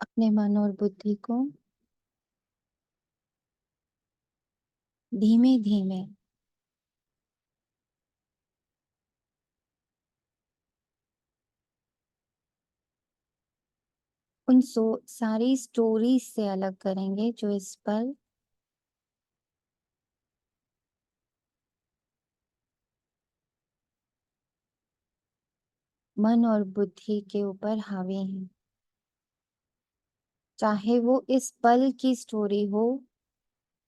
अपने मन और बुद्धि को धीमे धीमे उन सारी स्टोरीज से अलग करेंगे जो इस पल मन और बुद्धि के ऊपर हावी हैं। चाहे वो इस पल की स्टोरी हो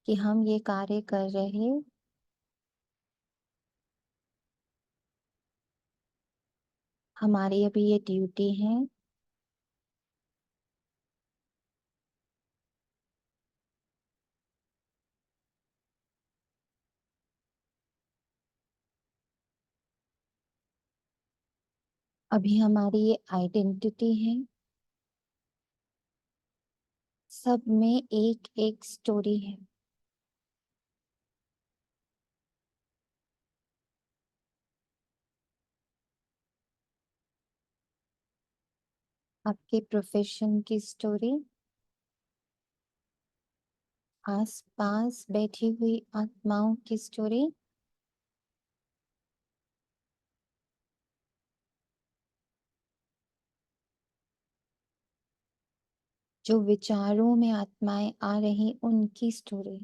कि हम ये कार्य कर रहे, हमारी अभी ये ड्यूटी है, अभी हमारी ये आइडेंटिटी है। सब में एक एक स्टोरी है। आपके प्रोफेशन की स्टोरी, आस पास बैठी हुई आत्माओं की स्टोरी, जो विचारों में आत्माएं आ रही उनकी स्टोरी,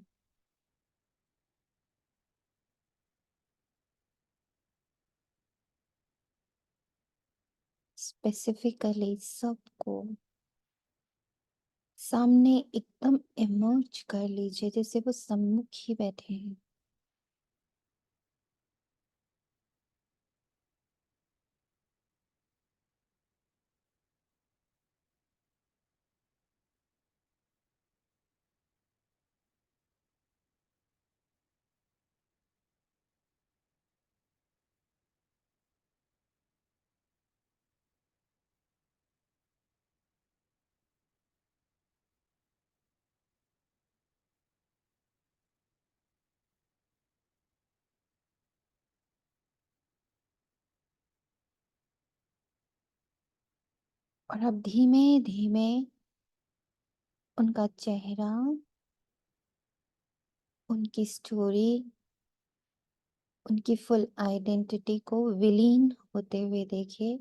स्पेसिफिकली सबको सामने एकदम इमर्ज कर लीजिए जैसे वो सम्मुख ही बैठे हैं। और अब धीमे धीमे उनका चेहरा, उनकी स्टोरी, उनकी फुल आइडेंटिटी को विलीन होते हुए देखिए,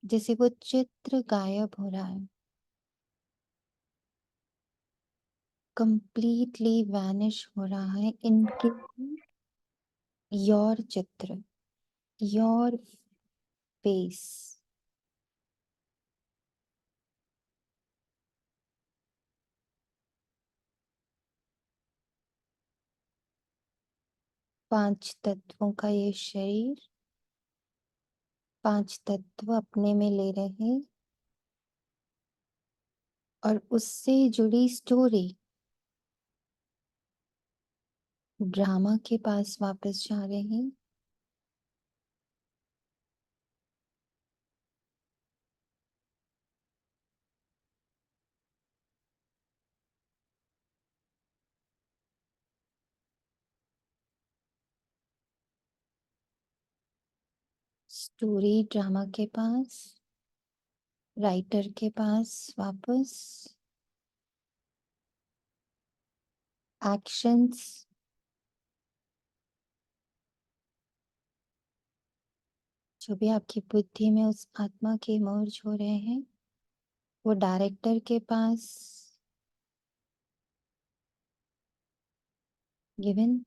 जैसे वो चित्र गायब हो रहा है, कंप्लीटली वैनिश हो रहा है इनके योर चित्र, योर फेस। 5 तत्वों का ये शरीर 5 तत्व अपने में ले रहे और उससे जुड़ी स्टोरी ड्रामा के पास वापस जा रहे हैं। स्टोरी ड्रामा के पास, राइटर के पास वापस, एक्शंस जो भी आपकी बुद्धि में उस आत्मा के मर्ज हो रहे हैं वो डायरेक्टर के पास, गिवन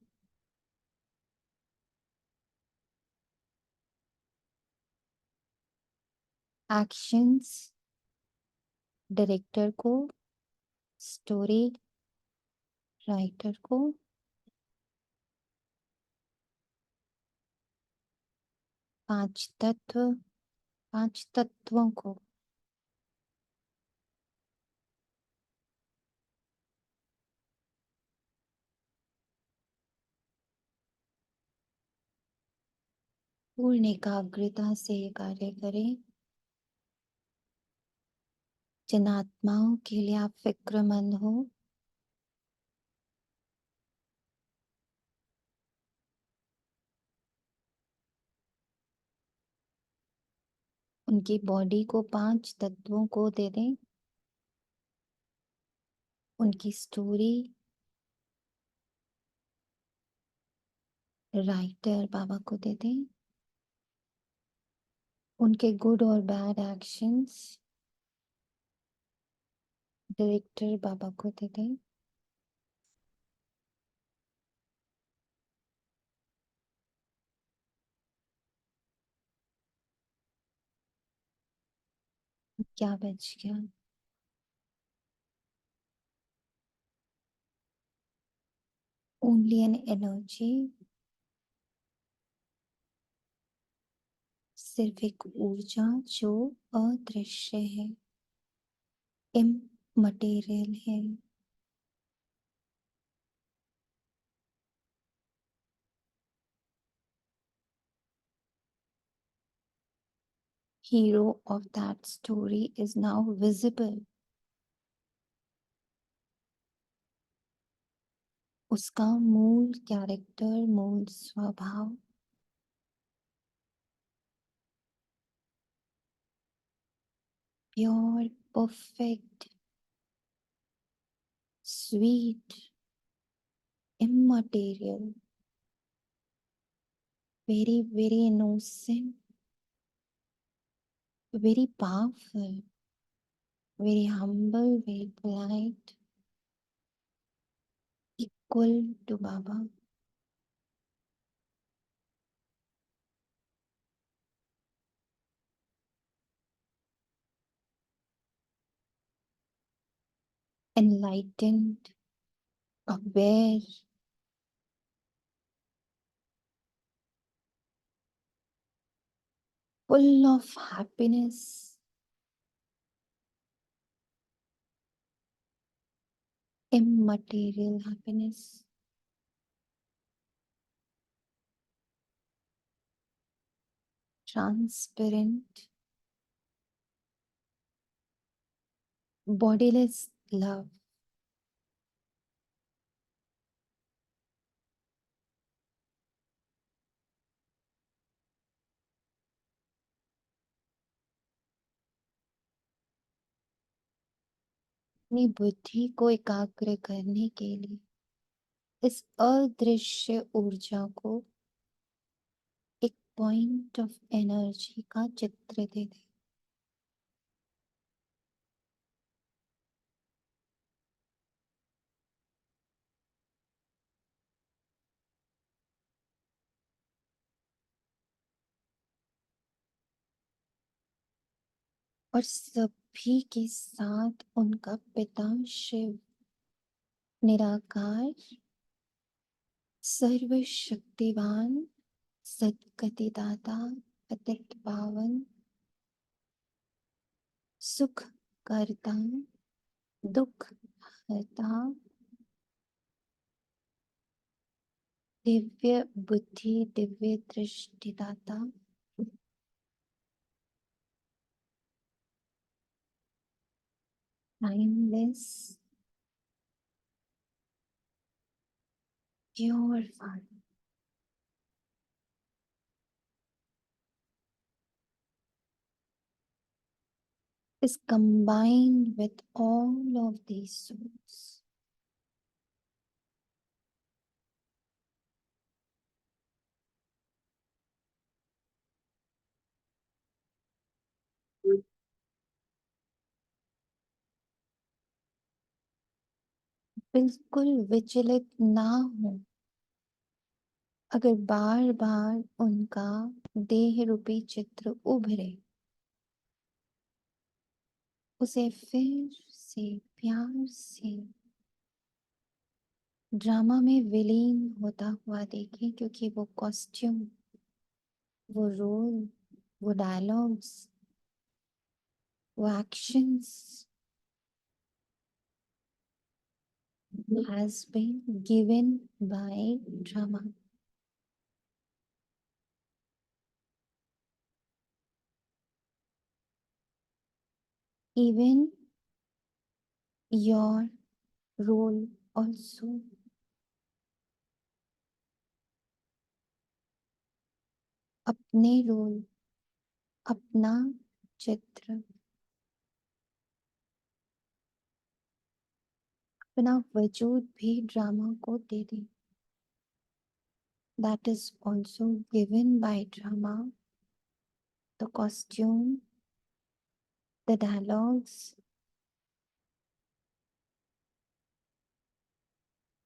एक्शंस डायरेक्टर को, स्टोरी राइटर को, 5 तत्व 5 तत्वों को पूर्ण एकाग्रता से ये कार्य करें। जिन आत्माओं के लिए आप फिक्रमंद हो उनकी बॉडी को 5 तत्वों को दे दें, उनकी स्टोरी राइटर बाबा को दे दें, उनके गुड और बैड एक्शंस डायरेक्टर बाबा को दे दें, क्या बच गया? ओनली एन एनर्जी, सिर्फ एक ऊर्जा जो अदृश्य है, इममटेरियल है। Hero of that story is now visible. उसका मूल कैरेक्टर, मूल स्वभाव pure, perfect, sweet, immaterial, very innocent, very powerful, very humble, very polite, equal to Baba. Enlightened, aware, full of happiness, immaterial happiness, transparent, bodiless love. अपनी बुद्धि को एकाग्र करने के लिए इस अदृश्य ऊर्जा को एक पॉइंट ऑफ एनर्जी का चित्र दे दे। और सभी के साथ उनका पिता शिव निराकार, सर्वशक्तिवान, सद्गतिदाता, पतित पावन, सुख करता, दुख हरता, दिव्य बुद्धि, दिव्य दृष्टिदाता, timeless, pure father is combined with all of these souls. बिल्कुल विचलित ना हो अगर बार बार उनका देह रूपी चित्र उभरे, उसे फिर से प्यार से ड्रामा में विलीन होता हुआ देखें, क्योंकि वो कॉस्ट्यूम, वो रोल, वो डायलॉग्स, वो actions has been given by drama. Even your role also. अपने रोल, अपना चित्र अपना वजूद भी ड्रामा को दे दे। That is also given by drama, the costume, the dialogues,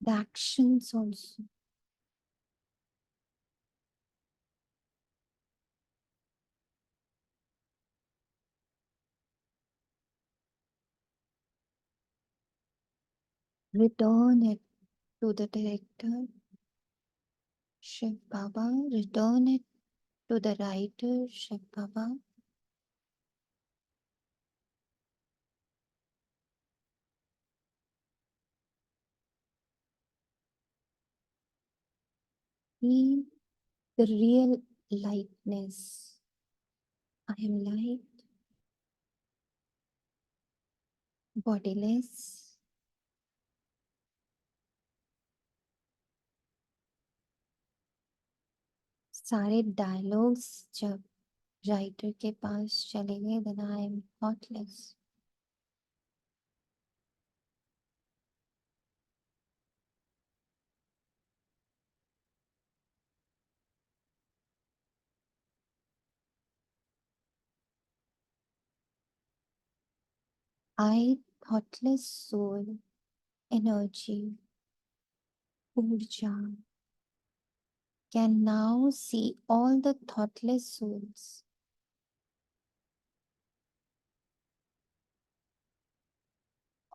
the actions also. Return it to the director, Shiv Baba. Return it to the writer, Shiv Baba. Feel the real lightness. I am light, bodiless. सारे dialogues जब writer के पास चले गए, then I am thoughtless. I, thoughtless soul, energy, Urja, can now see all the thoughtless souls.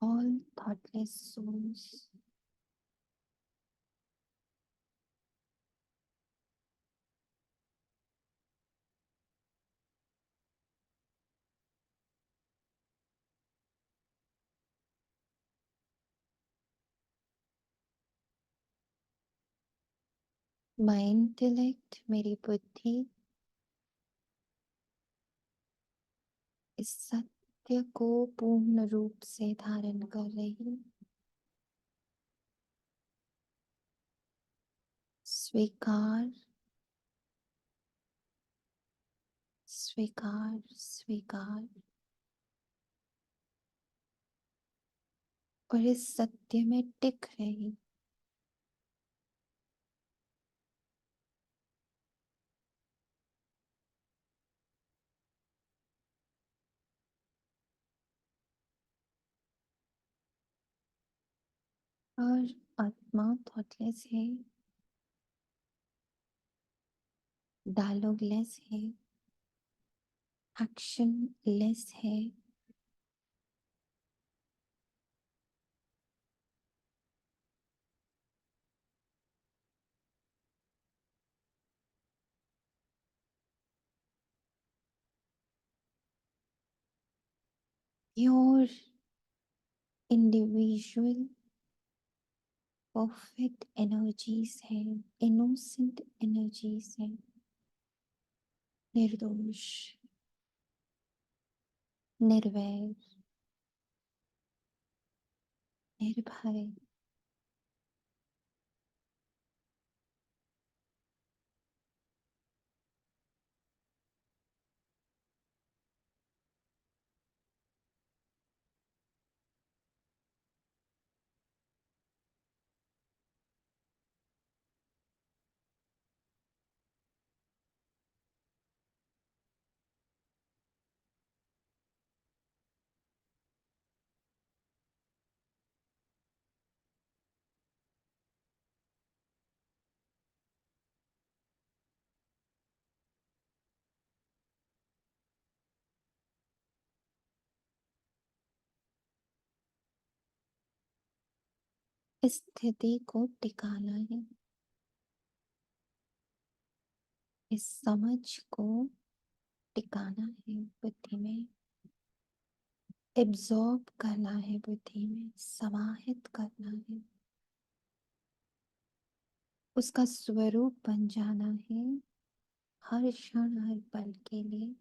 All thoughtless souls. My intellect, मेरी बुद्धि इस सत्य को पूर्ण रूप से धारण कर रही। स्वीकार, स्वीकार, स्वीकार। और इस सत्य में टिक रही। और आत्मा थॉटलेस है, डायलॉगलेस है, एक्शन लेस है। प्योर इंडिविजुअल परफेक्ट एनर्जीज है, इनोसेंट एनर्जीज है, निर्दोष, निर्वैर, निर्भय। इस स्थिति को टिकाना है, इस समझ को टिकाना है, बुद्धि में एब्जॉर्ब करना है, बुद्धि में समाहित करना है, उसका स्वरूप बन जाना है हर क्षण हर पल के लिए।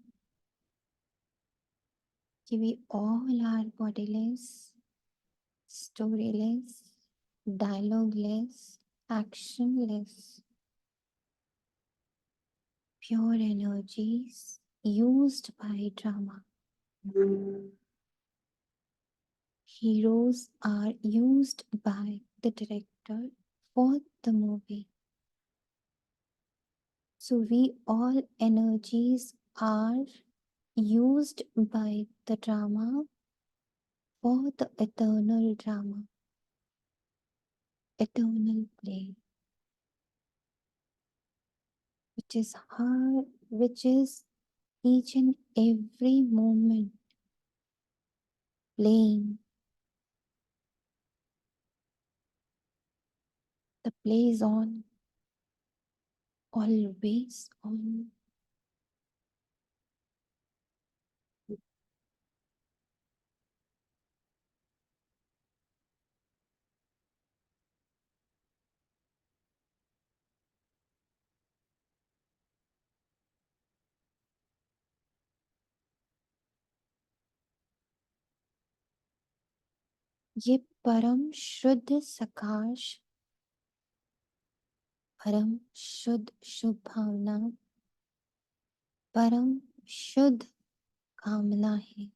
कि we all are bodiless, storyless, dialogueless, actionless, pure energies, used by drama. Heroes are used by the director for the movie. So we all energies are used by the drama for the eternal drama, eternal play, which is each and every moment playing. The play is on, always on. ये परम शुद्ध सकाश, परम शुद्ध शुभ भावना, परम शुद्ध कामना है,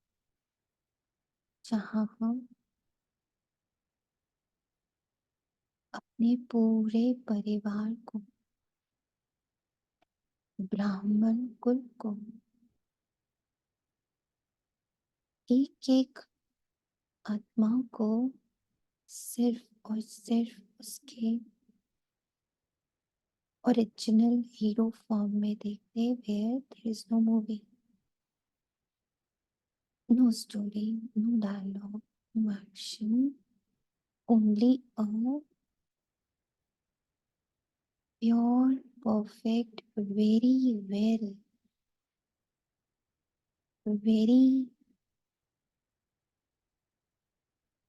जहाँ हम अपने पूरे परिवार को, ब्राह्मण कुल को, एक एक आत्मा को सिर्फ और सिर्फ उसके ओरिजिनल हीरो फॉर्म में देखते, where there is no movie, no story, no dialogue, no action, only a pure, perfect, very well, very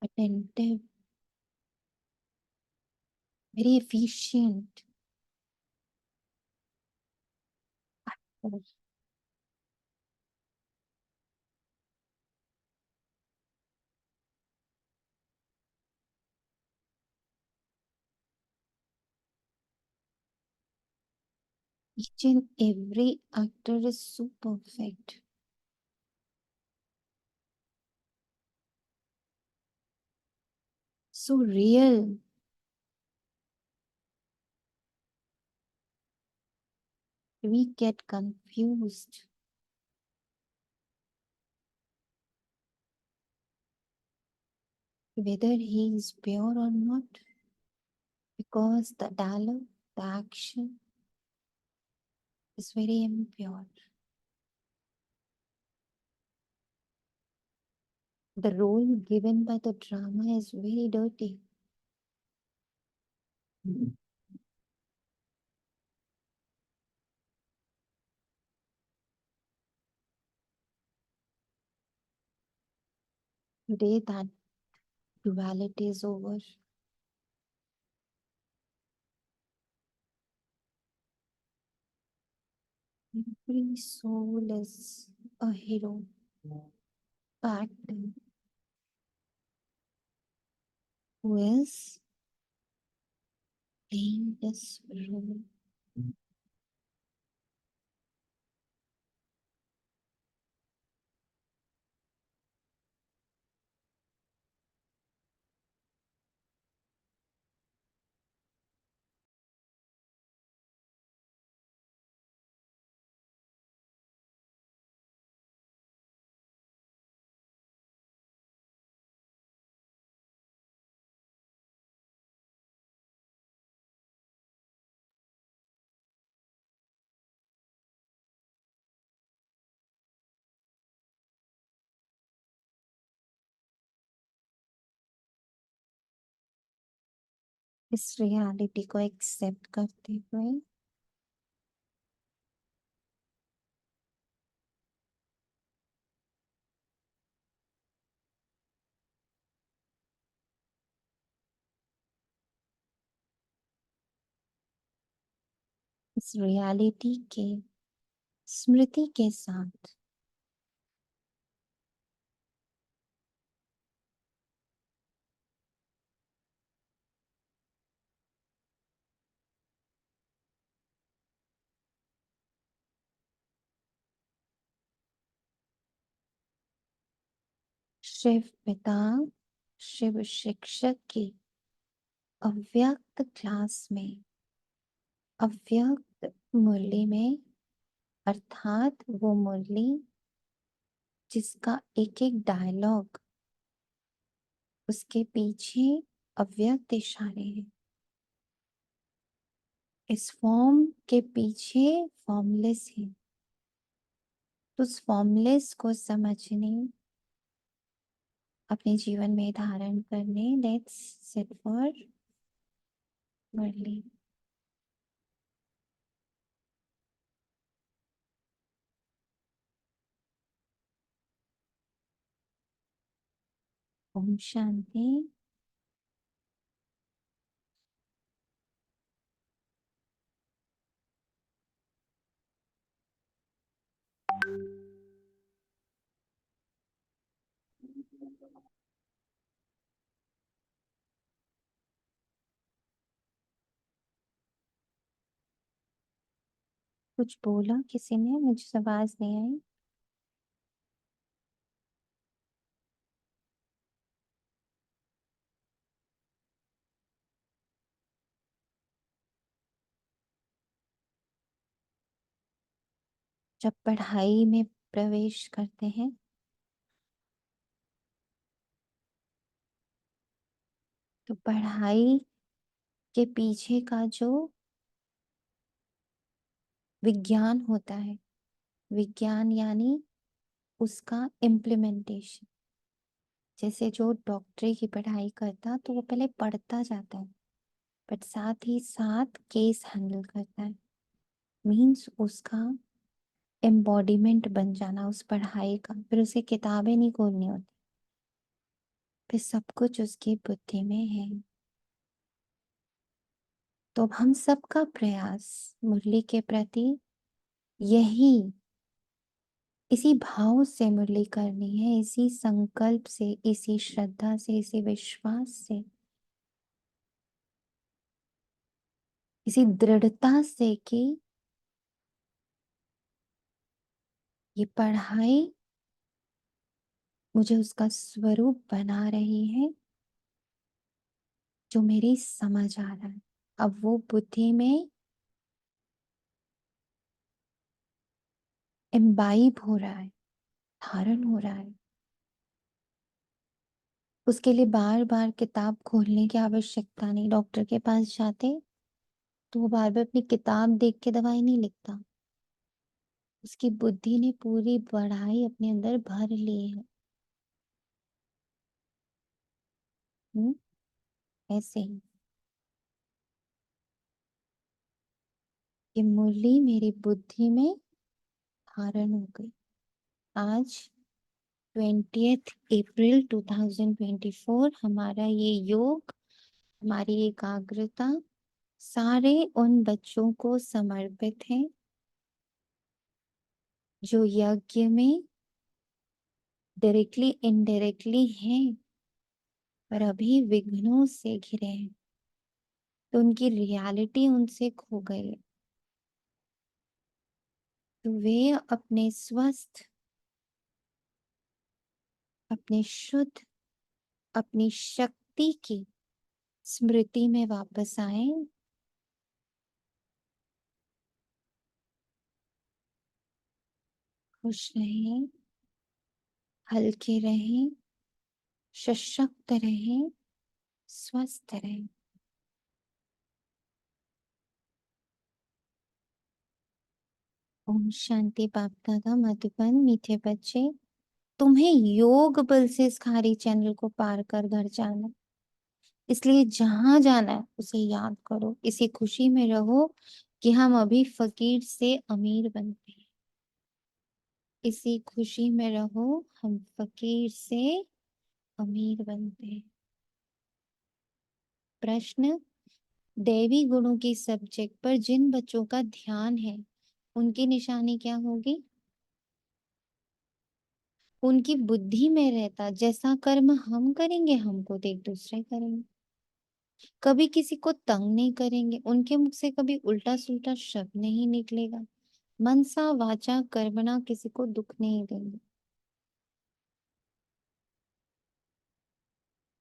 attentive, very efficient actor. Each and every actor is so perfect, so real. We get confused whether he is pure or not because the dialogue, the action is very impure. The role given by the drama is very dirty. Today, that duality is over. Every soul is a hero, actor who is playing this role. इस reality को accept करते हुए इस reality के स्मृति के साथ शिव पिता शिव शिक्षक की अव्यक्त क्लास में अव्यक्त मुरली में, अर्थात वो मुरली जिसका एक एक डायलॉग, उसके पीछे अव्यक्त इशारे हैं। इस फॉर्म के पीछे फॉर्मलेस है। तो उस फॉर्मलेस को समझने, अपने जीवन में धारण करने, लेट्स सिट फॉर मुरली। ओम शांति। कुछ बोला किसी ने? मुझे आवाज नहीं आई। जब पढ़ाई में प्रवेश करते हैं तो पढ़ाई के पीछे का जो विज्ञान होता है, विज्ञान यानी उसका इम्प्लीमेंटेशन। जैसे जो डॉक्टरी की पढ़ाई करता तो वो पहले पढ़ता जाता है, बट साथ ही साथ केस हैंडल करता है। मीन्स उसका एम्बॉडीमेंट बन जाना उस पढ़ाई का। फिर उसे किताबें नहीं खोलनी होती, फिर सब कुछ उसकी बुद्धि में है। तो अब हम सबका प्रयास मुरली के प्रति यही, इसी भाव से मुरली करनी है, इसी संकल्प से, इसी श्रद्धा से, इसी विश्वास से, इसी दृढ़ता से कि ये पढ़ाई मुझे उसका स्वरूप बना रही है जो मेरी समझ आ रहा है। अब वो बुद्धि में इम्बाइब हो रहा है, धारण हो रहा है। उसके लिए बार बार किताब खोलने की आवश्यकता नहीं। डॉक्टर के पास जाते तो वो बार बार अपनी किताब देख के दवाई नहीं लिखता। उसकी बुद्धि ने पूरी पढ़ाई अपने अंदर भर ली है। ऐसे ही ये मुरली मेरी बुद्धि में धारण हो गई। आज 20 अप्रैल 2024 हमारा ये योग, हमारी एकाग्रता सारे उन बच्चों को समर्पित है जो यज्ञ में डायरेक्टली इनडायरेक्टली हैं पर अभी विघ्नों से घिरे हैं। तो उनकी रियलिटी उनसे खो गई है। तो वे अपने स्वस्थ, अपने शुद्ध, अपनी शक्ति की स्मृति में वापस आए। खुश रहें, हल्के रहें, सशक्त रहें, स्वस्थ रहें। ओम शांति। बाप दादा मधुबन। मीठे बच्चे, तुम्हें योग बल से इस खारी चैनल को पार कर घर जाना, इसलिए जहां जाना है उसे याद करो। इसी खुशी में रहो कि हम अभी फकीर से अमीर बनते हैं। इसी खुशी में रहो, हम फकीर से अमीर बनते हैं। प्रश्न, दैवी गुणों की सब्जेक्ट पर जिन बच्चों का ध्यान है उनकी निशानी क्या होगी? उनकी बुद्धि में रहता जैसा कर्म हम करेंगे, हमको देख दूसरे करेंगे। कभी किसी को तंग नहीं करेंगे, उनके मुख से कभी उल्टा सुल्टा शब्द नहीं निकलेगा। मनसा वाचा कर्मणा किसी को दुख नहीं देंगे।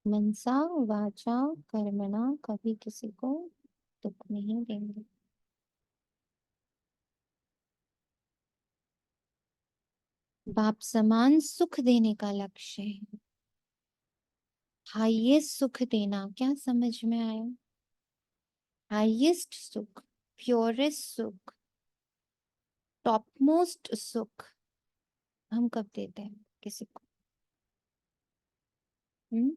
मनसा वाचा कर्मणा कभी किसी को दुख नहीं देंगे। बाप समान सुख देने का लक्ष्य है। हाईएस्ट सुख देना, क्या समझ में आया? हाईएस्ट सुख, प्योरेस्ट सुख, टॉप मोस्ट सुख हम कब देते हैं किसी को? हम्म,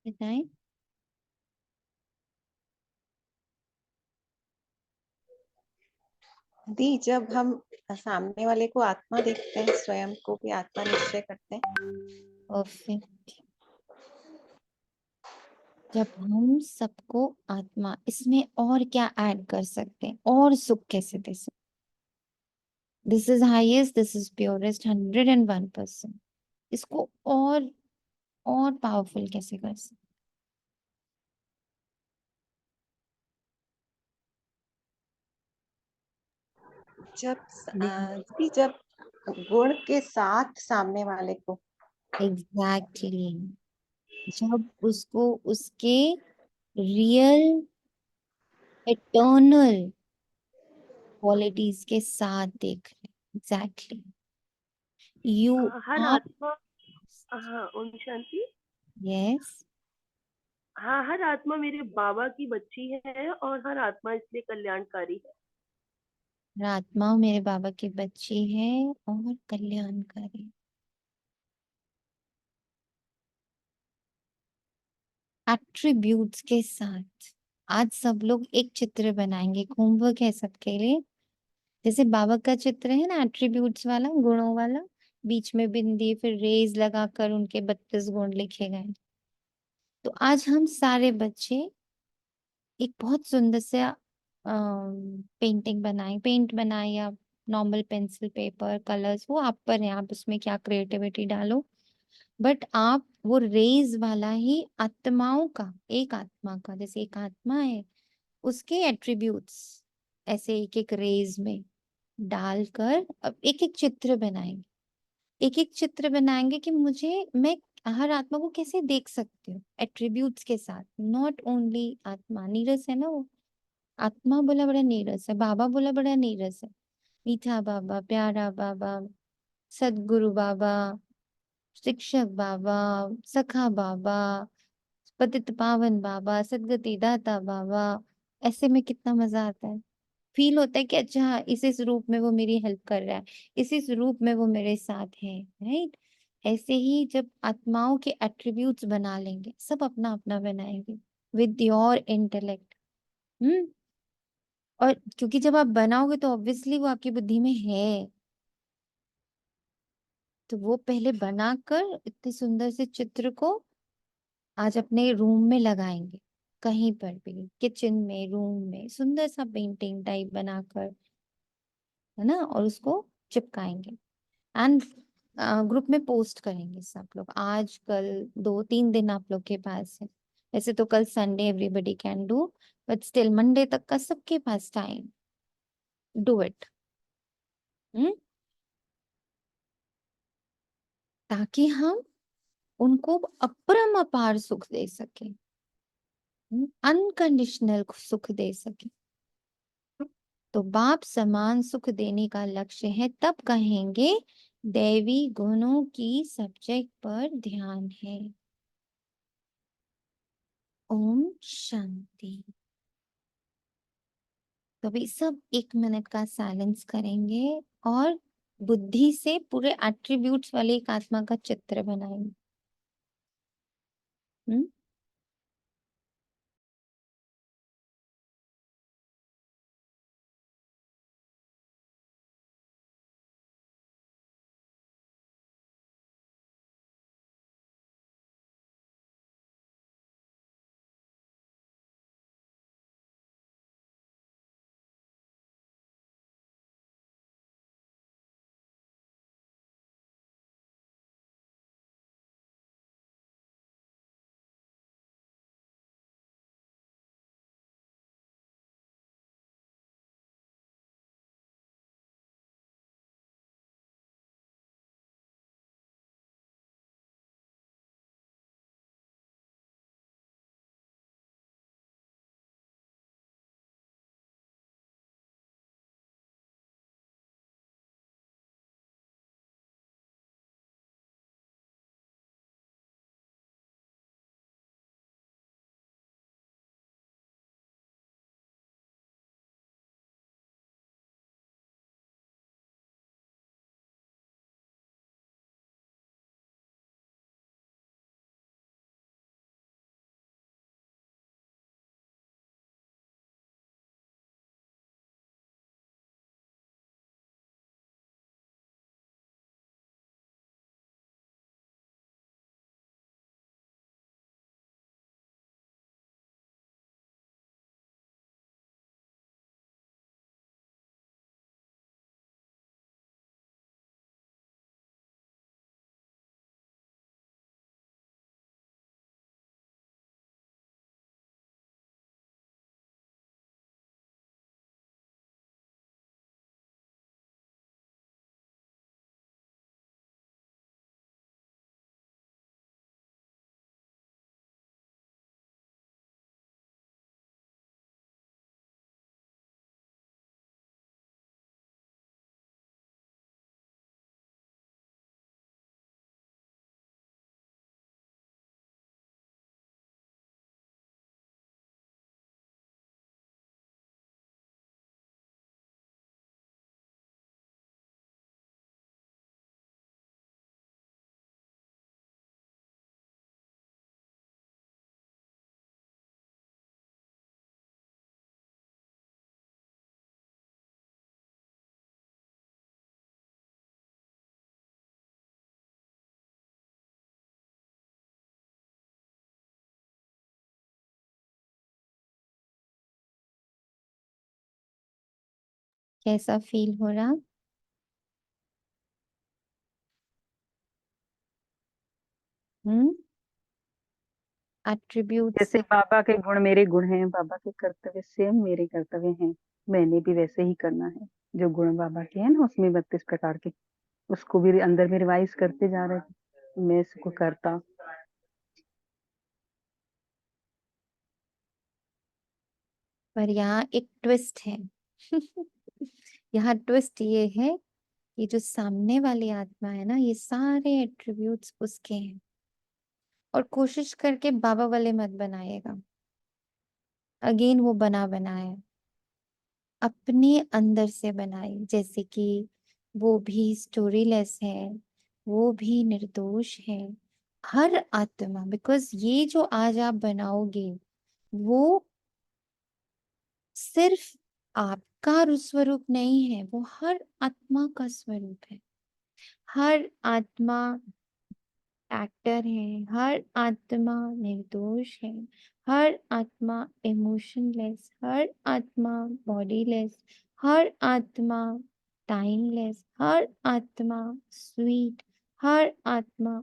बताएं। दी जब हम सामने वाले को आत्मा देखते हैं, स्वयं को भी आत्मा निश्चय करते हैं। परफेक्ट। जब हम सबको आत्मा, इसमें और क्या ऐड कर सकते हैं, और सुख कैसे दे सकते? This is highest, this is purest, 101%। इसको और पावरफुल कैसे कर सकते? जब दी जब गुण के साथ सामने वाले को, एग्जैक्टली जब उसको उसके रियल इटर्नल क्वालिटीज के साथ देख ले। Exactly you her are. आत्मा, हाँ ओम शांति। यस। हाँ, हर आत्मा मेरे बाबा की बच्ची है और हर आत्मा इसलिए कल्याणकारी है। आत्मा मेरे बाबा की बच्ची है और कल्याणकारी। एट्रीब्यूट्स के साथ आज सब लोग एक चित्र बनाएंगे, होमवर्क है सबके लिए। जैसे बाबा का चित्र है ना, एट्रीब्यूट्स वाला, गुणों वाला, बीच में बिंदी, फिर रेज लगाकर उनके 32 गुण लिखे गए। तो आज हम सारे बच्चे एक बहुत सुंदर सा पेंटिंग बनाए, पेंट बनाए या नॉर्मल पेंसिल, पेपर, कलर्स, वो आप पर है, आप उसमें क्या क्रिएटिविटी डालो। बट आप वो रेज वाला ही आत्माओं का, एक आत्मा का, जैसे एक आत्मा है उसके एट्रीब्यूट्स ऐसे एक एक रेज में डालकर अब एक एक चित्र बनाएंगे। एक एक चित्र बनाएंगे कि मैं हर आत्मा को कैसे देख सकती हूँ एट्रीब्यूट्स के साथ। नॉट ओनली आत्मा, नीरस है ना वो, आत्मा बोला बड़ा नीरस है, बाबा बोला बड़ा नीरस है। मीठा बाबा, प्यारा बाबा, सदगुरु बाबा, शिक्षक बाबा, सखा बाबा, पतित पावन बाबा, सदगति दाता बाबा। ऐसे में कितना मजा आता है, फील होता है कि अच्छा इस रूप में वो मेरी हेल्प कर रहा है, इस रूप में वो मेरे साथ है, राइट। ऐसे ही जब आत्माओं के एट्रीब्यूट्स बना लेंगे, सब अपना अपना बनाएंगे विद योर इंटेलेक्ट। हम्म। और क्योंकि जब आप बनाओगे तो ऑब्वियसली वो आपकी बुद्धि में है, तो वो पहले बनाकर इतने सुंदर से चित्र को आज अपने रूम में लगाएंगे, कहीं पर भी, किचन में, रूम में, सुंदर सा पेंटिंग टाइप बनाकर, है ना, और उसको चिपकाएंगे एंड ग्रुप में पोस्ट करेंगे सब लोग। आज कल 2-3 दिन आप लोग के पास है, वैसे तो कल Sunday everybody can do, but still Monday तक का सबके पास टाइम, डू इट। ताकि हम उनको अपरम अपार सुख दे सके, अनकंडीशनल सुख दे सके। तो बाप समान सुख देने का लक्ष्य है, तब कहेंगे दैवी गुणों की सब्जेक्ट पर ध्यान है। ओम शांति। तो अभी सब 1 मिनट का साइलेंस करेंगे और बुद्धि से पूरे एट्रीब्यूट्स वाले एक आत्मा का चित्र बनाएंगे। हम्म। कैसा फील हो रहा? हम्म। एट्रीब्यूट्स। जैसे बाबा के गुण मेरे गुण हैं, बाबा के कर्तव्य सेम मेरे कर्तव्य हैं, मैंने भी वैसे ही करना है। जो गुण बाबा के हैं ना, उसमें 32 प्रकार के, उसको भी अंदर में रिवाइज करते जा रहे थे, मैं इसको करता। पर यहाँ एक ट्विस्ट है। यहाँ ट्विस्ट ये है कि जो सामने वाली आत्मा है ना, ये सारे एट्रीब्यूट्स उसके हैं। और कोशिश करके बाबा वाले मत बनाइएगा। अगेन वो बना बनाए, अपने अंदर से बनाए। जैसे कि वो भी स्टोरीलेस है, वो भी निर्दोष है। हर आत्मा, बिकॉज ये जो आज आप बनाओगे वो सिर्फ आपका स्वरूप नहीं है, वो हर आत्मा का स्वरूप है। हर आत्मा एक्टर है, हर आत्मा निर्दोष है, हर आत्मा इमोशनलेस, हर आत्मा बॉडीलेस, हर आत्मा टाइमलेस, हर आत्मा स्वीट, हर आत्मा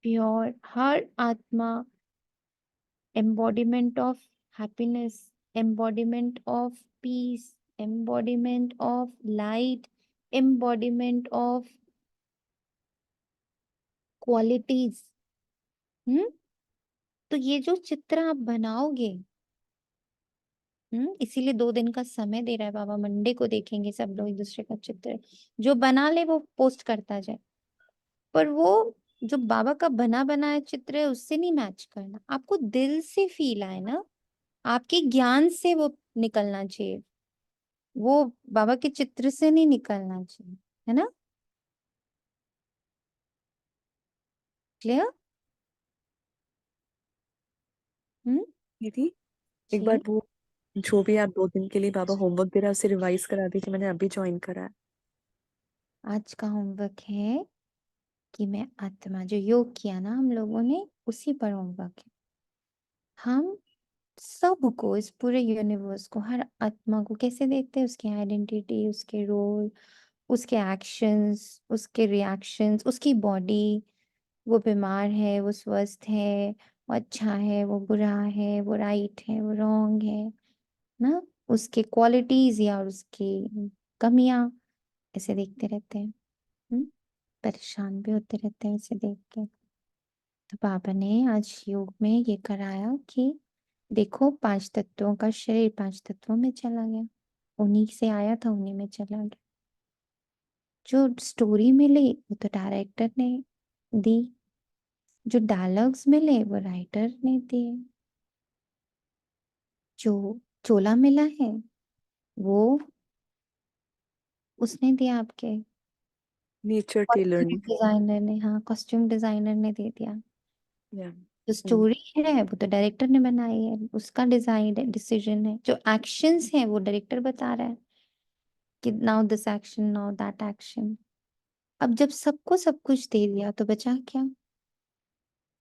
प्योर, हर आत्मा embodiment of happiness, embodiment of peace, embodiment of light, embodiment of qualities। हम्म। तो ये जो चित्र आप बनाओगे, इसीलिए 2 दिन का समय दे रहा है बाबा। मंडे को देखेंगे सब लोग एक दूसरे का चित्र। जो बना ले वो पोस्ट करता जाए, पर वो जो बाबा का बना बनाया चित्र है उससे नहीं मैच करना। आपको दिल से फील आए ना, आपके ज्ञान से वो निकलना चाहिए, वो बाबा के चित्र से नहीं निकलना चाहिए, है ना? क्लियर? हम्म। दीदी, एक बार जी। वो जो भी आप 2 दिन के लिए बाबा होमवर्क दे रहा है उसे रिवाइज करा दीजिए, मैंने अभी ज्वाइन करा है। आज का होमवर्क है कि मैं आत्मा, जो योग किया ना हम लोगों ने, उसी पर होमवर्क है। हम सबको, इस पूरे यूनिवर्स को, हर आत्मा को कैसे देखते हैं? उसकी आइडेंटिटी, उसके रोल, उसके एक्शंस, उसके रिएक्शंस, उसकी बॉडी। वो बीमार है, वो स्वस्थ है, वो अच्छा है, वो बुरा है, वो राइट है, वो रॉन्ग है ना। उसके क्वालिटीज या उसकी कमियां, ऐसे देखते रहते हैं। हम्म। परेशान भी होते रहते हैं इसे देख के। तो बाबा ने आज योग में ये कराया कि देखो, 5 तत्वों का शरीर 5 तत्वों में चला गया, उन्हीं से आया था उन्हीं में चला गया। जो स्टोरी मिली वो तो डायरेक्टर ने दी, जो डायलॉग्स मिले वो राइटर ने दिए, जो चोला मिला है वो उसने दिया आपके नेचर टेलर कॉस्ट्यूम ने। डिजाइनर ने। हाँ, कॉस्ट्यूम डिजाइनर ने दे दिया। या जो स्टोरी है वो तो डायरेक्टर ने बनाई है, उसका डिजाइन है, डिसीजन है। जो एक्शंस हैं वो डायरेक्टर बता रहा है कि now this action, now that action. अब जब सबको सब कुछ दे दिया तो बचा क्या?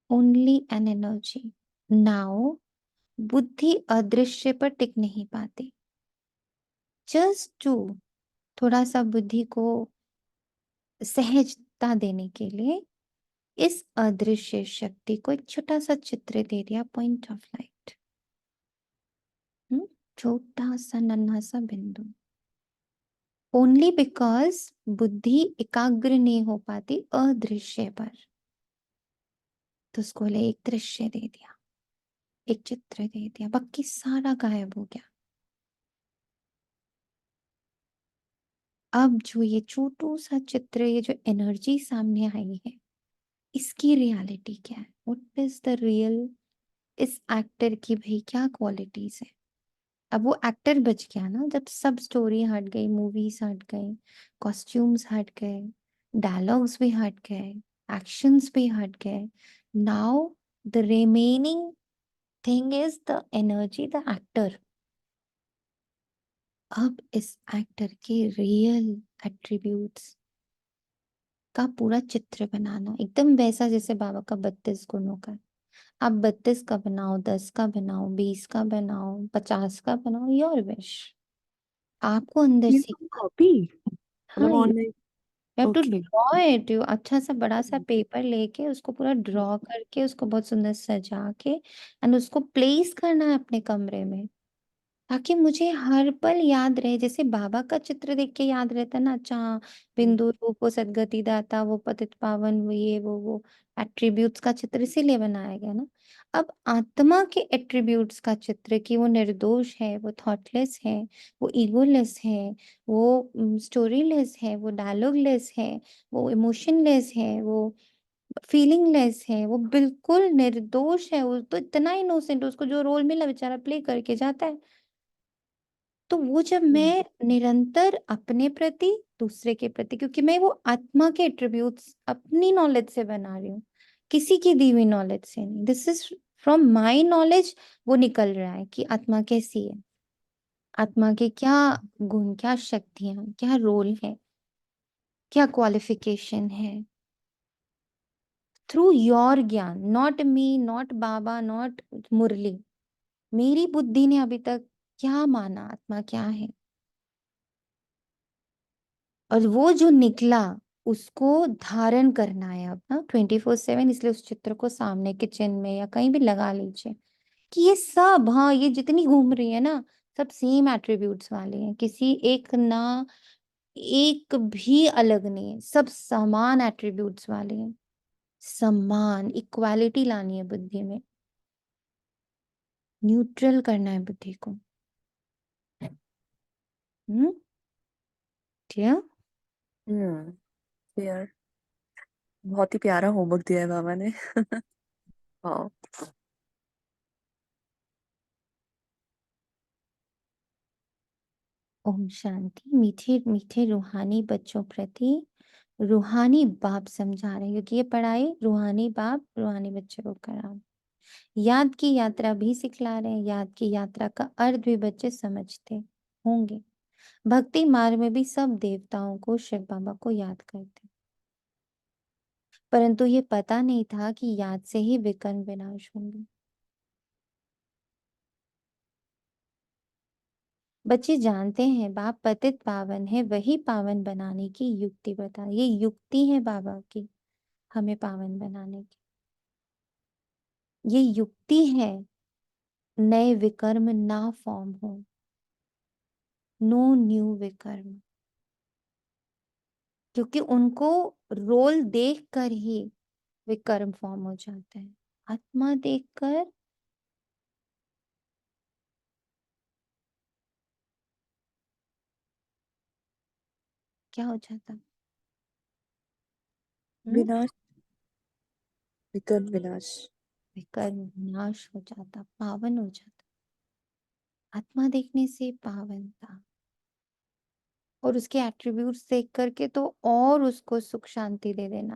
Only an energy. नाउ बुद्धि अदृश्य पर टिक नहीं पाती। जस्ट टू थोड़ा सा बुद्धि को सहजता देने के लिए इस अदृश्य शक्ति को एक छोटा सा चित्र दे दिया, पॉइंट ऑफ लाइट। छोटा सा नन्हा सा बिंदु। ओनली बिकॉज बुद्धि एकाग्र नहीं हो पाती अदृश्य पर, तो उसको ले एक दृश्य दे दिया, एक चित्र दे दिया, बाकी सारा गायब हो गया। अब जो ये छोटू सा चित्र, ये जो एनर्जी सामने आई है, इसकी रियलिटी क्या है? व्हाट इज द रियल इस एक्टर की भाई क्या क्वालिटीज है? अब वो एक्टर बच गया ना, जब सब स्टोरी हट गई, मूवीज हट गई, कॉस्ट्यूम्स हट गए, डायलॉग्स भी हट गए, एक्शंस भी हट गए। Now the remaining thing is the energy, the actor. अब इस एक्टर के रियल एट्रीब्यूट्स का पूरा चित्र बनाना, एकदम वैसा जैसे बाबा का 32 गुणों का। आप 32 का बनाओ, 10 का बनाओ, 20 का बनाओ, 50 का बनाओ, योर विश। आपको अंदर ये से कॉपी हाँ मतलब online. You have to okay. Draw it. You अच्छा सा बड़ा सा पेपर लेके उसको पूरा ड्रॉ करके उसको बहुत सुंदर सजा के एंड उसको प्लेस करना है अपने कमरे में, ताकि मुझे हर पल याद रहे। जैसे बाबा का चित्र देख के याद रहता है ना, अच्छा हाँ, बिंदु रूप वो सदगति दाता, वो पतित पावन, वो ये वो एट्रीब्यूट्स का चित्र इसीलिए बनाया गया ना। अब आत्मा के एट्रीब्यूट्स का चित्र कि वो निर्दोष है, वो थॉटलेस है, वो ईगोलेस है, वो स्टोरीलेस है, वो डायलॉगलेस है, वो इमोशनलेस है, वो फीलिंगलेस है, वो बिल्कुल निर्दोष है, वो तो इतना इनोसेंट, उसको जो रोल मिला बेचारा प्ले करके जाता है। तो वो जब मैं निरंतर अपने प्रति, दूसरे के प्रति, क्योंकि मैं वो आत्मा के एट्रीब्यूट्स अपनी नॉलेज से बना रही हूँ, किसी की दी हुई नॉलेज से नहीं, this is from my knowledge, वो निकल रहा है कि आत्मा कैसी है, आत्मा के क्या गुण, क्या शक्तियां, क्या रोल है, क्या क्वालिफिकेशन है, थ्रू योर ज्ञान, not me, not Baba, not Murli. मेरी बुद्धि ने अभी तक क्या माना आत्मा क्या है, और वो जो निकला उसको धारण करना है अब ना 24/7। इसलिए उस चित्र को सामने किचन में या कहीं भी लगा लीजिए कि ये सब, हाँ ये जितनी घूम रही है ना, सब सेम एट्रीब्यूट्स वाले हैं, किसी एक ना एक भी अलग नहीं है, सब समान एट्रीब्यूट्स वाले हैं, समान इक्वालिटी लानी है बुद्धि में, न्यूट्रल करना है बुद्धि को। ठीक। यार बहुत ही प्यारा होमवर्क दिया है बाबा ने। हाँ। ओम शांति। मीठे मीठे रूहानी बच्चों प्रति रूहानी बाप समझा रहे हैं, क्योंकि ये पढ़ाई रूहानी बाप रूहानी बच्चों को करा रहे हैं। याद की यात्रा भी सिखला रहे हैं, याद की यात्रा का अर्थ भी बच्चे समझते होंगे। भक्ति मार्ग में भी सब देवताओं को, शिव बाबा को याद करते, परंतु ये पता नहीं था कि याद से ही विकर्म विनाश होंगे। बच्चे जानते हैं बाप पतित पावन है, वही पावन बनाने की युक्ति बता, ये युक्ति है बाबा की हमें पावन बनाने की, ये युक्ति है नए विकर्म ना फॉर्म हो, नो न्यू विकर्म, क्योंकि उनको रोल देखकर ही विकर्म फॉर्म हो जाता है। आत्मा देखकर क्या हो जाता? विनाश, विकर्म विनाश। विकर्म विनाश हो जाता, पावन हो जाता। आत्मा देखने से पावन था, और उसके एट्रीब्यूट्स देख करके तो और उसको सुख शांति दे देना,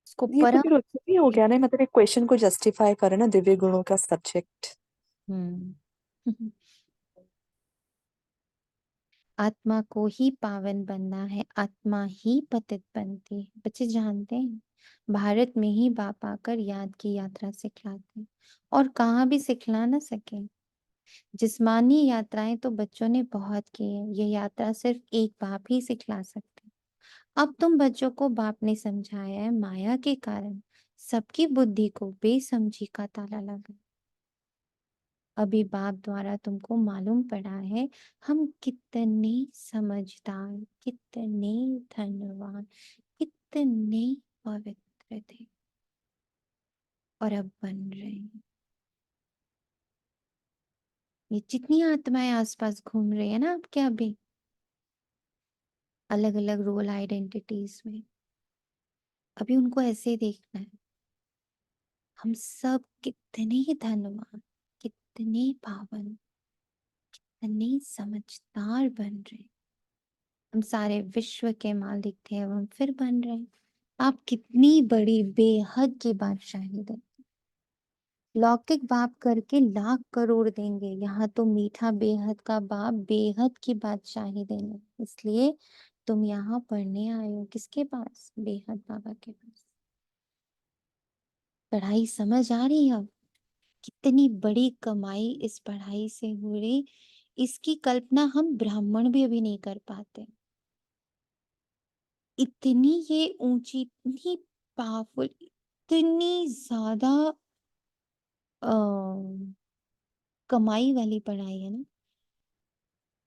उसको ये तो परम। फिर उससे भी हो गया ना, मतलब एक क्वेश्चन को जस्टिफाई करे ना, दिव्य गुणों का सब्जेक्ट। हम्म आत्मा को ही पावन बनना है, आत्मा ही पतित बनती है। बच्चे जानते हैं भारत में ही बाप आकर याद की यात्रा सिखलाते हैं, और कहाँ भी सिखला ना सके। जिस्मानी यात्राएं तो बच्चों ने बहुत की है, ये यात्रा सिर्फ एक बाप ही सिखला सकते हैं। अब तुम बच्चों को बाप ने समझाया है, माया के कारण सबकी बुद्धि को बेसमझी का ताला लगा। अभी बाप द्वारा तुमको मालूम पड़ा है हम कितने समझदार, कितने धनवान, कितने पवित्र थे, और अब बन रहे हैं। ये जितनी आत्माएं आसपास घूम रही है ना आपके, अभी अलग अलग रोल आइडेंटिटीज में, अभी उनको ऐसे ही देखना है, हम सब कितने धनवान, कितने पावन, कितने समझदार बन रहे हैं। हम सारे विश्व के मालिक थे, अब हम फिर बन रहे हैं। आप कितनी बड़ी बेहद की बादशाही दे, लौकिक बाप करके लाख करोड़ देंगे, यहाँ तो मीठा बेहद का बाप बेहद की बादशाही देंगे। इसलिए तुम यहाँ पढ़ने आए हो किसके पास? बेहद बाबा के पास। पढ़ाई समझ आ रही है अब? कितनी बड़ी कमाई इस पढ़ाई से हो रही, इसकी कल्पना हम ब्राह्मण भी अभी नहीं कर पाते। इतनी ये ऊंची, इतनी पावरफुल, इतनी ज्यादा कमाई वाली पढ़ाई है ना।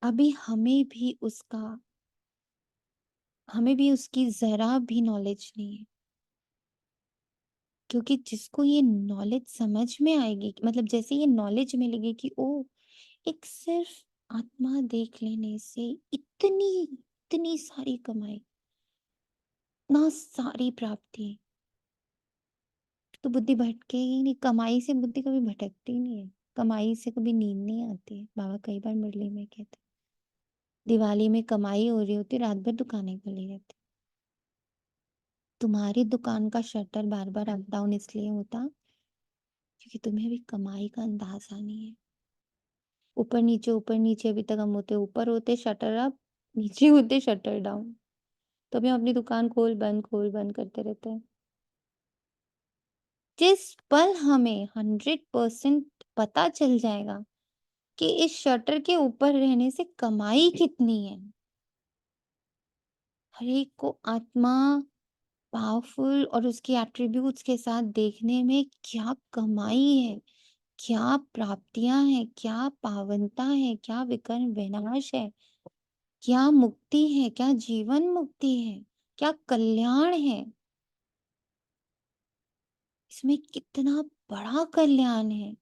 अभी हमें भी उसकी जरा भी नॉलेज नहीं है। क्योंकि जिसको ये नॉलेज समझ में आएगी, मतलब जैसे ये नॉलेज मिलेगी कि ओ, एक सिर्फ आत्मा देख लेने से इतनी इतनी सारी कमाई, ना सारी प्राप्ति, तो बुद्धि भटकेगी नहीं। कमाई से बुद्धि कभी भटकती नहीं है, कमाई से कभी नींद नहीं आती है। बाबा कई बार मुरली में कहते हैं, दिवाली में कमाई हो रही होती, रात भर दुकानें खुली रहती। तुम्हारी दुकान का शटर बार बार अप डाउन इसलिए होता क्योंकि तुम्हें अभी कमाई का अंदाजा नहीं है। ऊपर नीचे अभी तक हम होते ऊपर होते शटर अप, नीचे होते शटर डाउन, तो अभी हम अपनी दुकान खोल बंद करते रहते हैं। जिस पल हमें 100% पता चल जाएगा कि इस शटर के ऊपर रहने से कमाई कितनी है, हर एक को आत्मा पावरफुल और उसके एट्रीब्यूट्स के साथ देखने में क्या कमाई है, क्या प्राप्तियां हैं, क्या पावनता है, क्या विकर्म विनाश है, क्या मुक्ति है, क्या जीवन मुक्ति है, क्या कल्याण है। इसमें कितना बड़ा कल्याण है,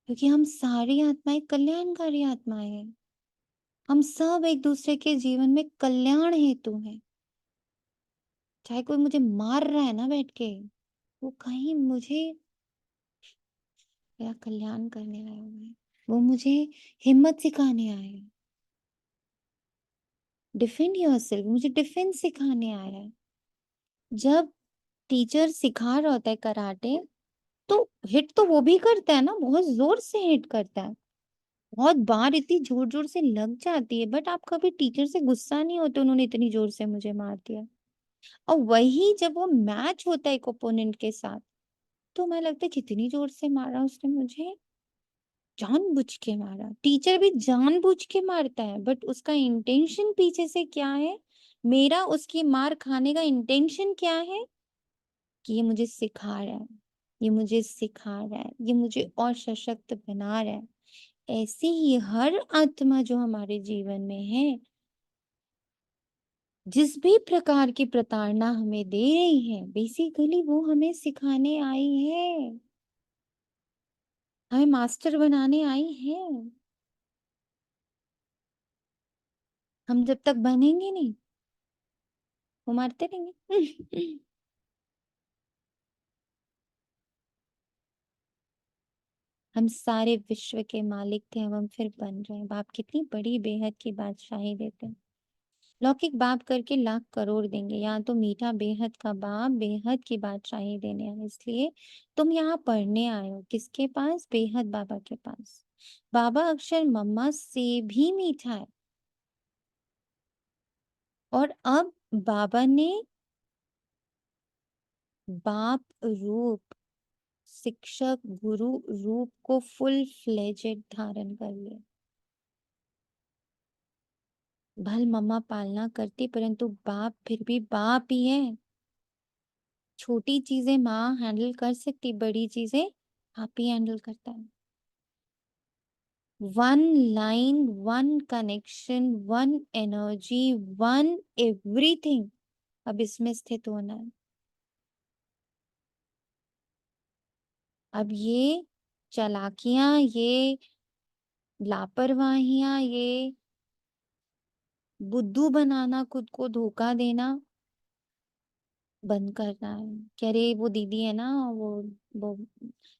क्योंकि हम सारी आत्माएं कल्याणकारी आत्माएं हैं। हम सब एक दूसरे के जीवन में कल्याण हेतु हैं। चाहे कोई मुझे मार रहा है ना बैठ के, वो कहीं मुझे मेरा कल्याण करने आया हुआ है, वो मुझे हिम्मत सिखाने आया है। डिफेंड योरसेल्फ, मुझे डिफेंस सिखाने आया है। जब टीचर सिखा रहा होता है कराटे, तो हिट तो वो भी करता है ना, बहुत जोर से हिट करता है, बहुत बार इतनी जोर जोर से लग जाती है, बट आप कभी टीचर से गुस्सा नहीं होते उन्होंने इतनी जोर से मुझे मार दिया। और वही जब वो मैच होता है एक ओपोनेंट के साथ, तो मैं लगता है कितनी जोर से मारा उसने मुझे, जानबूझ के मारा। टीचर भी जानबूझ के मारता है, बट उसका इंटेंशन पीछे से क्या है, मेरा उसकी मार खाने का इंटेंशन क्या है, कि ये मुझे सिखा रहा है, ये मुझे सिखा रहा है, ये मुझे और सशक्त बना रहा है। ऐसे ही हर आत्मा जो हमारे जीवन में है, जिस भी प्रकार की प्रताड़ना हमें दे रही है, बेसिकली वो हमें सिखाने आई है, हमें मास्टर बनाने आई है। हम जब तक बनेंगे नहीं, वो मारते रहेंगे। हम सारे विश्व के मालिक थे, अब हम फिर बन रहे हैं। बाप कितनी बड़ी बेहद की बादशाही देते हैं। लौकिक बाप करके लाख करोड़ देंगे, यहाँ तो मीठा बेहद का बाप बेहद की बादशाही देने आए। इसलिए तुम यहाँ पढ़ने आए हो, किसके पास? बेहद बाबा के पास। बाबा अक्षर मम्मा से भी मीठा है, और अब बाबा ने बाप रूप, शिक्षक गुरु रूप को फुल फ्लेजेड धारण कर लिया। भल मम्मा पालना करती, परंतु बाप फिर भी बाप ही है। छोटी चीजें माँ हैंडल कर सकती, बड़ी चीजें आप ही हैंडल करता है। One line, one connection, one energy, one everything अब इसमें स्थित होना है। अब ये चालाकियां, ये लापरवाहियां, ये बुद्धू बनाना, खुद को धोखा देना बंद करना है। कह रहे वो दीदी है ना, वो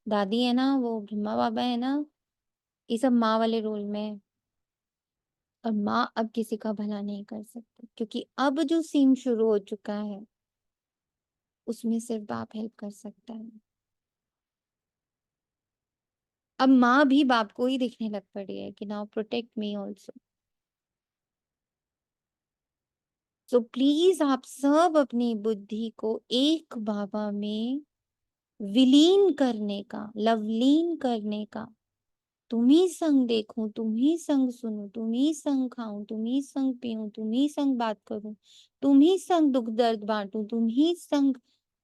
दादी है ना, वो ब्रह्मा बाबा है ना, ये सब माँ वाले रोल में है। और माँ अब किसी का भला नहीं कर सकती, क्योंकि अब जो सीन शुरू हो चुका है उसमें सिर्फ बाप हेल्प कर सकता है। अब माँ भी बाप को ही देखने लग पड़ी है कि now protect me also. So please आप सब अपनी बुद्धि को एक बाबा में विलीन करने का, लवलीन करने का तुम ही संग देखूं, तुम ही संग सुनूं, तुम ही संग खाऊं, तुम ही संग पीऊं, तुम ही संग बात करूं, तुम ही संग दुख दर्द बांटूं, तुम ही संग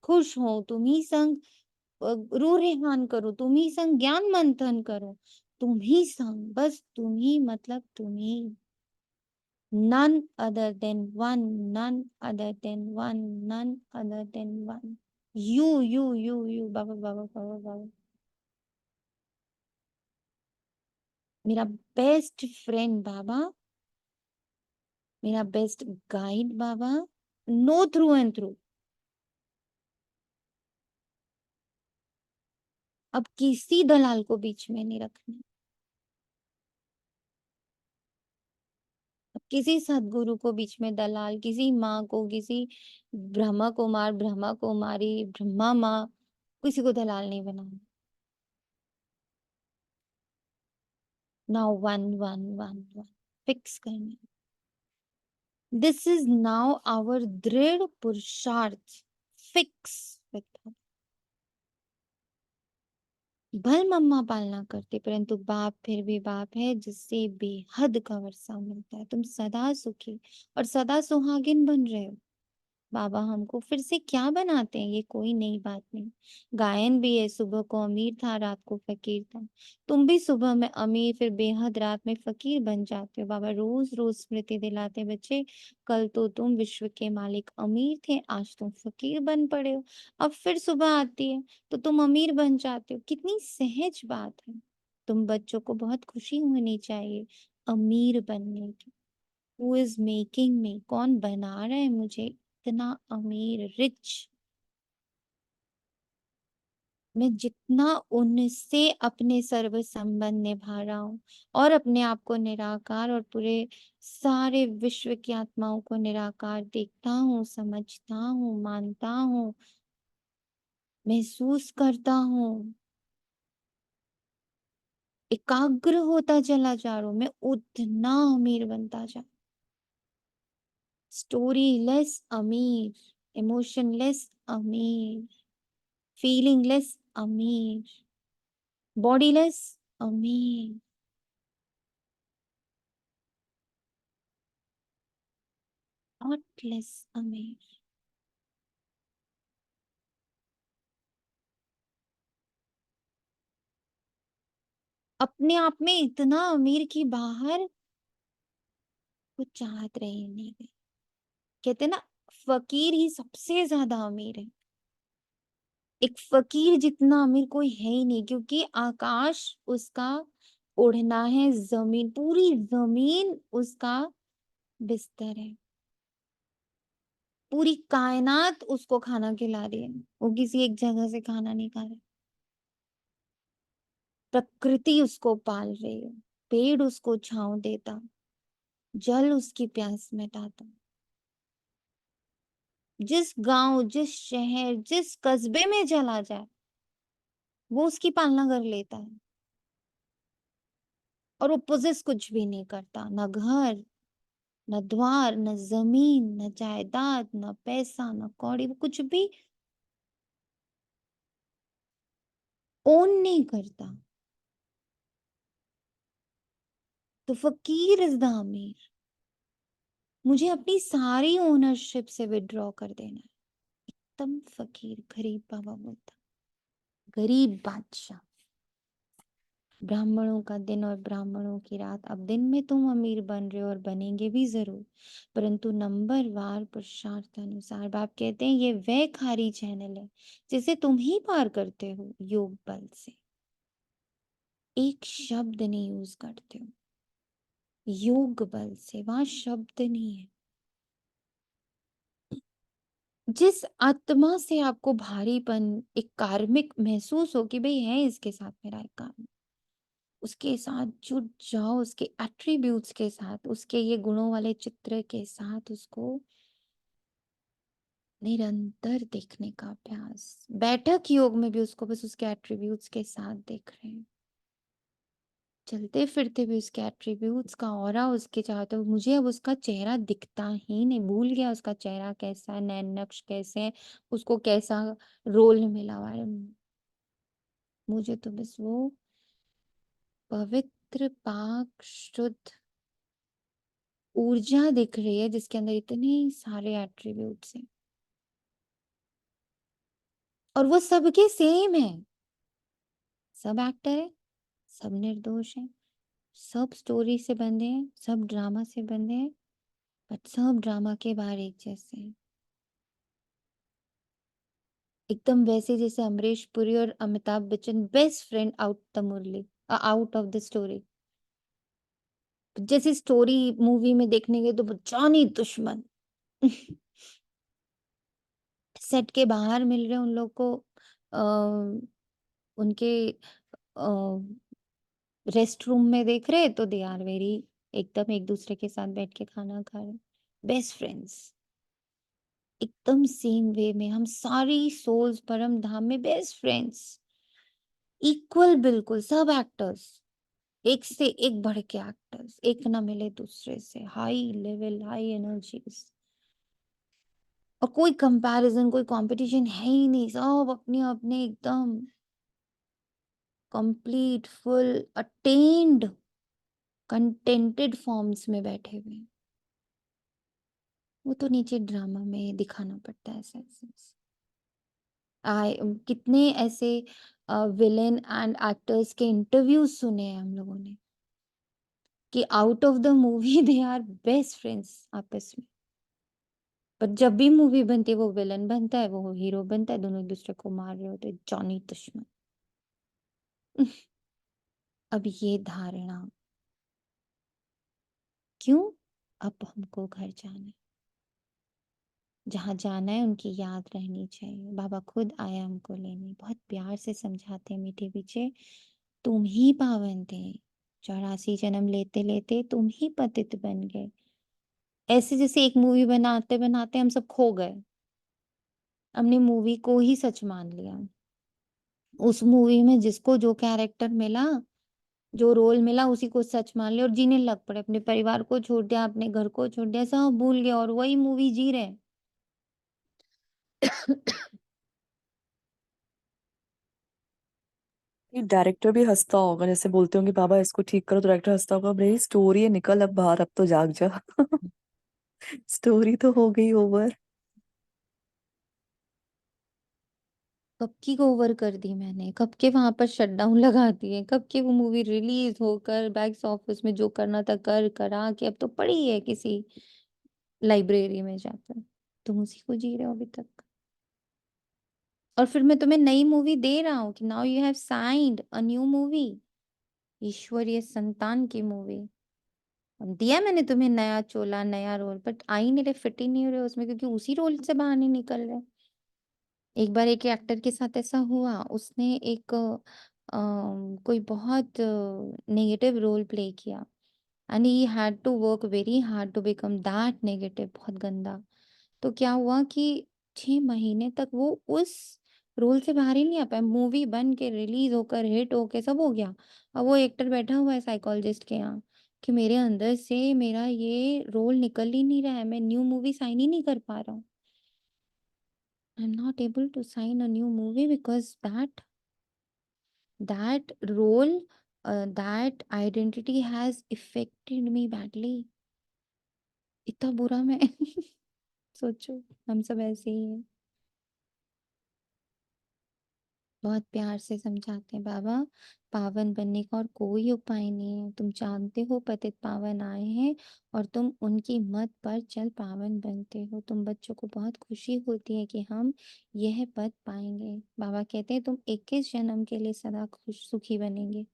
खुश हो, तुम ही संग रूह रेहान करूं, तुम ही संग ज्ञान मंथन करूं, तुम ही संग, बस तुम ही, मतलब तुम ही। none other than one, none other than one, none other than one. You, बाबा बाबा बाबा बाबा, मेरा बेस्ट फ्रेंड बाबा, मेरा best guide Baba, know through and through. अब किसी दलाल को बीच में नहीं रखना, अब किसी सदगुरु को बीच में दलाल, किसी माँ को, किसी ब्रह्मा कुमार, ब्रह्मा कुमारी, ब्रह्मा माँ, किसी को दलाल नहीं बनाना। Now one one one one fix करना। दिस इज नाउ आवर दृढ़ पुरुषार्थ, फिक्स विथ। भल मम्मा पालना करते, परंतु बाप फिर भी बाप है, जिससे बेहद का वर्षा मिलता है। तुम सदा सुखी और सदा सुहागिन बन रहे हो। बाबा हमको फिर से क्या बनाते हैं, ये कोई नई बात नहीं। गायन भी है, सुबह को अमीर था, रात को फकीर था। तुम भी सुबह में अमीर, फिर बेहद रात में फकीर बन जाते हो। बाबा रोज रोज स्मृति दिलाते, बच्चे कल तो तुम विश्व के मालिक अमीर थे, आज तुम फकीर बन पड़े हो। अब फिर सुबह आती है तो तुम अमीर बन जाते हो। कितनी सहज बात है। तुम बच्चों को बहुत खुशी होनी चाहिए अमीर बनने की। हु इज मेकिंग मी, कौन बना रहा है मुझे इतना अमीर, रिच। मैं जितना उनसे अपने सर्व संबंध निभा रहा हूँ और अपने आप को निराकार और पूरे सारे विश्व की आत्माओं को निराकार देखता हूँ, समझता हूँ, मानता हूँ, महसूस करता हूँ, एकाग्र होता चला जा रहा हूँ, मैं उतना अमीर बनता जा। स्टोरी लेस अमीर, इमोशनलेस अमीर, फीलिंगलेस अमीर, बॉडीलेस अमीर, थॉटलेस अमीर। अपने आप में इतना अमीर की बाहर कुछ चाहत रही नहीं गई। कहते ना, फकीर ही सबसे ज्यादा अमीर है। एक फकीर जितना अमीर कोई है ही नहीं, क्योंकि आकाश उसका उड़ना है, जमीन, पूरी जमीन उसका बिस्तर है, पूरी कायनात उसको खाना खिला रही है। वो किसी एक जगह से खाना नहीं खा रहा। प्रकृति उसको पाल रही है, पेड़ उसको छांव देता, जल उसकी प्यास मिटाता। जिस गांव, जिस शहर, जिस कस्बे में चला जाए, वो उसकी पालना कर लेता है। और वो पोजेस कुछ भी नहीं करता, ना घर, न द्वार, न जमीन, न जायदाद, न पैसा, न कौड़ी, वो कुछ भी ओन नहीं करता। तो फकीर इज द अमीर। मुझे अपनी सारी ओनरशिप से विड्रॉ कर देना है। एकदम फकीर, गरीब बाबा बोलता, गरीब बादशाह। ब्राह्मणों का दिन और ब्राह्मणों की रात। अब दिन में तुम अमीर बन रहे हो और बनेंगे भी जरूर, परंतु नंबर वार पुरुषार्थ अनुसार। बाप कहते हैं ये वह खारी चैनल है जिसे तुम ही पार करते हो योग बल से। एक शब्द नहीं यूज करते हो, योग बल से। वहां शब्द नहीं है। जिस आत्मा से आपको भारीपन, एक कार्मिक महसूस हो कि भाई है इसके साथ मेरा एक काम, उसके साथ जुट जाओ, उसके एट्रीब्यूट्स के साथ, उसके ये गुणों वाले चित्र के साथ उसको निरंतर देखने का अभ्यास। बैठक योग में भी उसको बस उसके एट्रीब्यूट्स के साथ देख रहे हैं, चलते फिरते भी उसके एट्रीब्यूट्स का ऑरा उसके चाहते हो। मुझे अब उसका चेहरा दिखता ही नहीं, भूल गया उसका चेहरा कैसा है, नैन नक्श कैसे है, उसको कैसा रोल मिला हुआ है। मुझे तो बस वो पवित्र, पाक, शुद्ध ऊर्जा दिख रही है जिसके अंदर इतने सारे एट्रीब्यूट्स हैं और वो सबके सेम है। सब एक्टर है, सब निर्दोष है, सब स्टोरी से बंधे हैं, सब ड्रामा से बंधे हैं, बट सब ड्रामा के बाहर एक जैसे हैं। एकदम वैसे जैसे अमरीश पुरी और Amitabh Bachchan best friend out of the story. जैसे स्टोरी मूवी में देखने गए तो जानी दुश्मन सेट के बाहर मिल रहे उन लोग को आ, उनके रेस्ट रूम में देख रहे तो दे आर वेरी एकदम एक दूसरे के साथ बैठ के खाना खा रहे, बेस्ट फ्रेंड्स। एकदम सेम वे में हम सारी सोल्स परम धाम में बेस्ट फ्रेंड्स, इक्वल, बिल्कुल सब एक्टर्स, एक से एक बढ़ के एक्टर्स, एक ना मिले दूसरे से, हाई लेवल, हाई एनर्जीज, और कोई कंपैरिजन, कोई कंपटीशन है ही नहीं, सब अपने अपने एकदम complete, full, attend, contented forms में बैठे हुए हैं। वो तो नीचे ड्रामा में दिखाना पड़ता है ऐसे ऐसे। आए कितने ऐसे विलेन एंड एक्टर्स के इंटरव्यूज सुने हैं हम लोगों ने कि out of the movie they are best friends आपस में, पर जब भी मूवी बनती है वो विलन बनता है, वो हीरो बनता है, दोनों एक दूसरे को मार रहे होते हैं, जॉनी दुश्मन। अब ये धारणा क्यों? अब हमको घर जाना है, जहाँ जाना है उनकी याद रहनी चाहिए। बाबा खुद आए हमको लेने, बहुत प्यार से समझाते हैं मीठे पीछे, तुम ही पावन थे, 84 जन्म लेते लेते तुम ही पतित बन गए। ऐसे जैसे एक मूवी बनाते बनाते हम सब खो गए, हमने मूवी को ही सच मान लिया। उस मूवी में जिसको जो कैरेक्टर मिला, जो रोल मिला, उसी को सच मान लिया और जीने लग पड़े, अपने परिवार को छोड़ दिया, अपने घर को छोड़ दिया, सब भूल गया और वही मूवी जी रहे हैं। ये डायरेक्टर भी हंसता होगा, जैसे बोलते होंगे बाबा इसको ठीक करो, तो डायरेक्टर हंसता होगा, भाई स्टोरी है, निकल अब बाहर, अब तो जाग जा। स्टोरी तो हो गई ओवर। कब की ओवर कर दी मैंने, कब के वहां पर शटडाउन लगा दिए, कब के वो मूवी रिलीज होकर बैक्स ऑफिस में जो करना था कर करा के अब तो पड़ी है किसी लाइब्रेरी में जाकर, तुम उसी को जी रहे हो अभी तक। और फिर मैं तुम्हें नई मूवी दे रहा हूँ कि now you have signed a new movie, ईश्वरीय संतान की मूवी दिया मैंने तुम्हें, नया चोला नया रोल, बट आई नहीं रहे, फिट ही नहीं हो रहे उसमें, क्योंकि उसी रोल से बाहर नहीं निकल रहे। एक बार एक एक्टर के साथ ऐसा हुआ, उसने एक कोई बहुत नेगेटिव रोल प्ले किया and he had to work very hard to become that negative, बहुत गंदा। तो क्या हुआ कि 6 महीने तक वो उस रोल से बाहर ही नहीं आ पाया, मूवी बन के रिलीज होकर हिट होके सब हो गया। अब वो एक्टर बैठा हुआ है साइकोलॉजिस्ट के यहाँ कि मेरे अंदर से मेरा ये रोल निकल ही नहीं रहा है, मैं न्यू मूवी साइन ही नहीं कर पा रहा हूँ। I'm not able to sign a new movie because that role, that identity has affected me badly. इतना बुरा मैं सोचो, हम सब ऐसे ही हैं। बहुत प्यार से समझाते हैं बाबा, पावन बनने का और कोई उपाय नहीं है, तुम जानते हो पतित पावन आए हैं और तुम उनकी मत पर चल पावन बनते हो। तुम बच्चों को बहुत खुशी होती है कि हम यह पद पाएंगे। बाबा कहते हैं तुम 21 जन्म के लिए सदा खुश सुखी बनेंगे।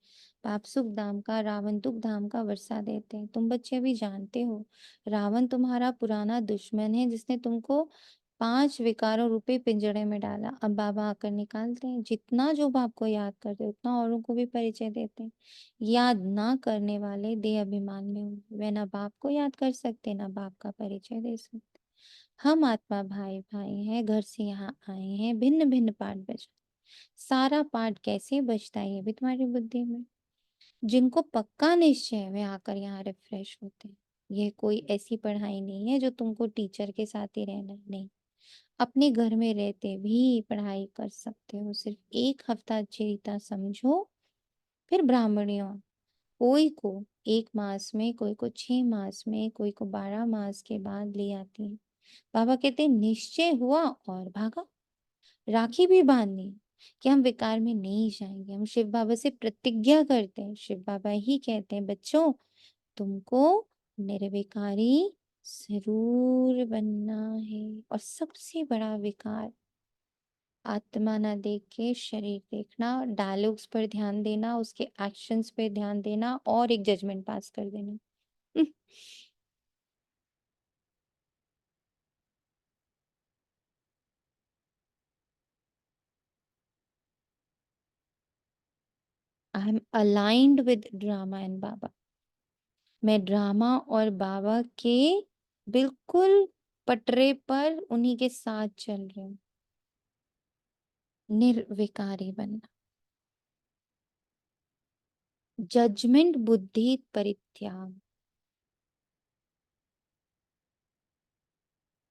पाप सुख धाम का, रावण दुख धाम का वर्षा देते हैं। तुम बच्चे अभी जानते हो रावण तुम्हारा पुराना दुश्मन है जिसने तुमको 5 विकारों रूपी पिंजड़े में डाला। अब बाबा आकर निकालते हैं, जितना जो बाप को याद करते उतना औरों को भी परिचय देते हैं। याद ना करने वाले देह अभिमान में होंगे, वे ना बाप को याद कर सकते ना बाप का परिचय दे सकते। हम आत्मा भाई भाई हैं, घर से यहाँ आए हैं, भिन्न भिन्न पाठ बजा, सारा पाठ कैसे बजता है ये भी तुम्हारी बुद्धि में। जिनको पक्का निश्चय है वे आकर यहाँ रिफ्रेश होते हैं। यह कोई ऐसी पढ़ाई नहीं है जो तुमको टीचर के साथ ही रहना है, नहीं, अपने घर में रहते भी पढ़ाई कर सकते हो। सिर्फ 1 हफ्ता चरिता समझो, फिर ब्राह्मणियों कोई को 1 मास में, कोई को 6 मास में, कोई को 12 मास के बाद ले आती है। बाबा कहते हैं निश्चय हुआ और भागा। राखी भी बांधनी है कि हम विकार में नहीं जाएंगे। हम शिव बाबा से प्रतिज्ञा करते हैं। शिव बाबा ही कहते हैं बच्चों तुमको निर्विकारी जरूर बनना है। और सबसे बड़ा विकार आत्मा ना देख के शरीर देखना, डायलॉग्स पर ध्यान देना, उसके एक्शंस पे ध्यान देना और एक जजमेंट पास कर देना। I am aligned with drama and Baba. मैं ड्रामा और बाबा के बिल्कुल पटरे पर उन्हीं के साथ चल रही हूँ। निर्विकारी बनना, जजमेंट बुद्धि परित्याग।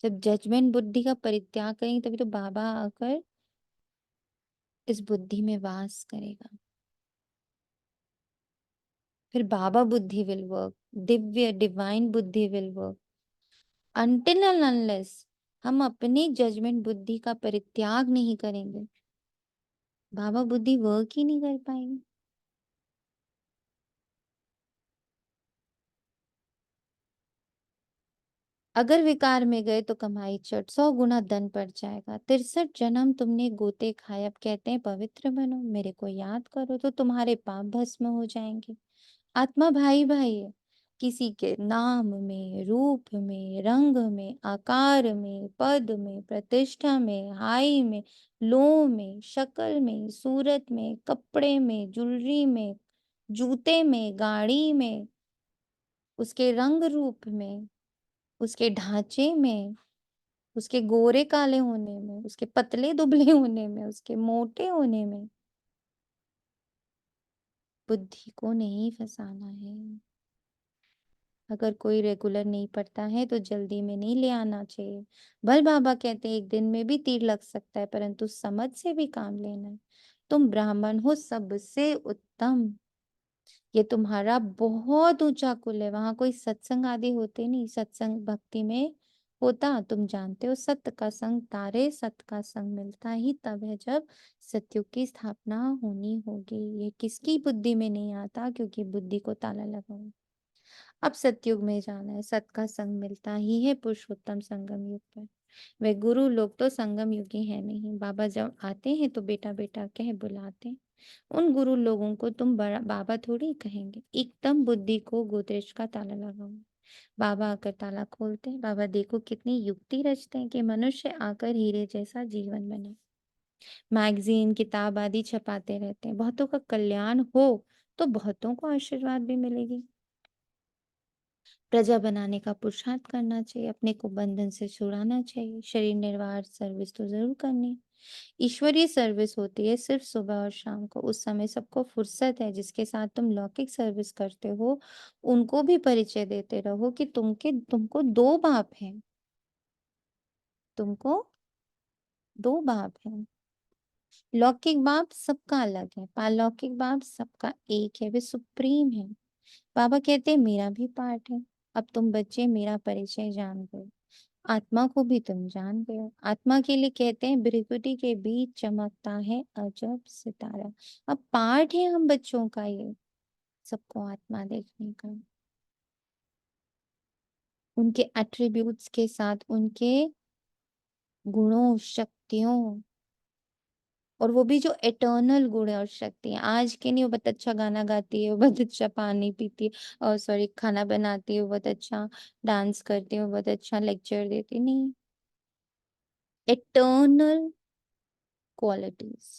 जब जजमेंट बुद्धि का परित्याग करेंगे तभी तो बाबा आकर इस बुद्धि में वास करेगा। फिर बाबा बुद्धि विल वर्क, दिव्य डिवाइन बुद्धि will work. Until and unless हम अपनी जजमेंट बुद्धि का परित्याग नहीं करेंगे, बाबा बुद्धि वर्क ही नहीं कर पाएगी। अगर विकार में गए तो कमाई चट 100 गुना धन पड़ जाएगा। 63 जन्म तुमने गोते खाए, अब कहते हैं पवित्र बनो, मेरे को याद करो तो तुम्हारे पाप भस्म हो जाएंगे। आत्मा भाई भाई है, किसी के नाम में, रूप में, रंग में, आकार में, पद में, प्रतिष्ठा में, हाई में, लो में, शक्ल में, सूरत में, कपड़े में, ज्वेलरी में, जूते में, गाड़ी में, उसके रंग रूप में, उसके ढांचे में, उसके गोरे काले होने में, उसके पतले दुबले होने में, उसके मोटे होने में। बुद्धि को नहीं फंसाना है। अगर कोई रेगुलर नहीं पढ़ता है तो जल्दी में नहीं ले आना चाहिए। बल बाबा कहते हैं एक दिन में भी तीर लग सकता है, परंतु समझ से भी काम लेना है। तुम ब्राह्मण हो सबसे उत्तम, ये तुम्हारा बहुत ऊंचा कुल है। वहां कोई सत्संग आदि होते नहीं। सत्संग भक्ति में होता, तुम जानते हो, सत्य का संग तारे, सत्य का संग मिलता ही तब है जब सतयुग की स्थापना होनी होगी। ये किसकी बुद्धि में नहीं आता, क्योंकि बुद्धि को ताला लगा हुआ। अब सतयुग में जाना है, सत का संग मिलता ही है पुरुषोत्तम संगम युग पर। वे गुरु लोग तो संगम युगी है नहीं। बाबा जब आते हैं तो बेटा बेटा कह बुलाते हैं। उन गुरु लोगों को तुम बड़ा बाबा थोड़ी कहेंगे। एकदम बुद्धि को गोदरेज का ताला लगाओ। बाबा आकर ताला खोलते हैं। बाबा देखो कितनी युक्ति रचते हैं कि मनुष्य आकर हीरे जैसा जीवन बने। मैगजीन किताब आदि छपाते रहते हैं। बहुतों का कल्याण हो तो बहुतों को आशीर्वाद भी मिलेगी। प्रजा बनाने का पुरुषार्थ करना चाहिए, अपने को बंधन से छुड़ाना चाहिए। शरीर निर्वाह सर्विस तो जरूर करनी। ईश्वरीय सर्विस होती है सिर्फ सुबह और शाम को, उस समय सबको फुर्सत है। जिसके साथ तुम लौकिक सर्विस करते हो उनको भी परिचय देते रहो कि तुमको 2 बाप हैं। तुमको 2 बाप हैं। लौकिक बाप सबका अलग है, पारलौकिक बाप सबका एक है, वे सुप्रीम है। बाबा कहते हैं मेरा भी पार्ट है। अब तुम बच्चे मेरा परिचय जान गए, आत्मा को भी तुम जान गए हो। आत्मा के लिए कहते हैं भृकुटी के बीच चमकता है अजब सितारा। अब पार्ट है हम बच्चों का ये, सबको आत्मा देखने का, उनके एट्रीब्यूट्स के साथ, उनके गुणों शक्तियों, और वो भी जो एटर्नल गुण है और शक्ति है। आज के नहीं, वो बहुत अच्छा गाना गाती है, वो बहुत अच्छा पानी पीती है, और सॉरी खाना बनाती है, वो बहुत अच्छा डांस करती है, वो बहुत अच्छा लेक्चर देती है। नहीं, एटर्नल क्वालिटीज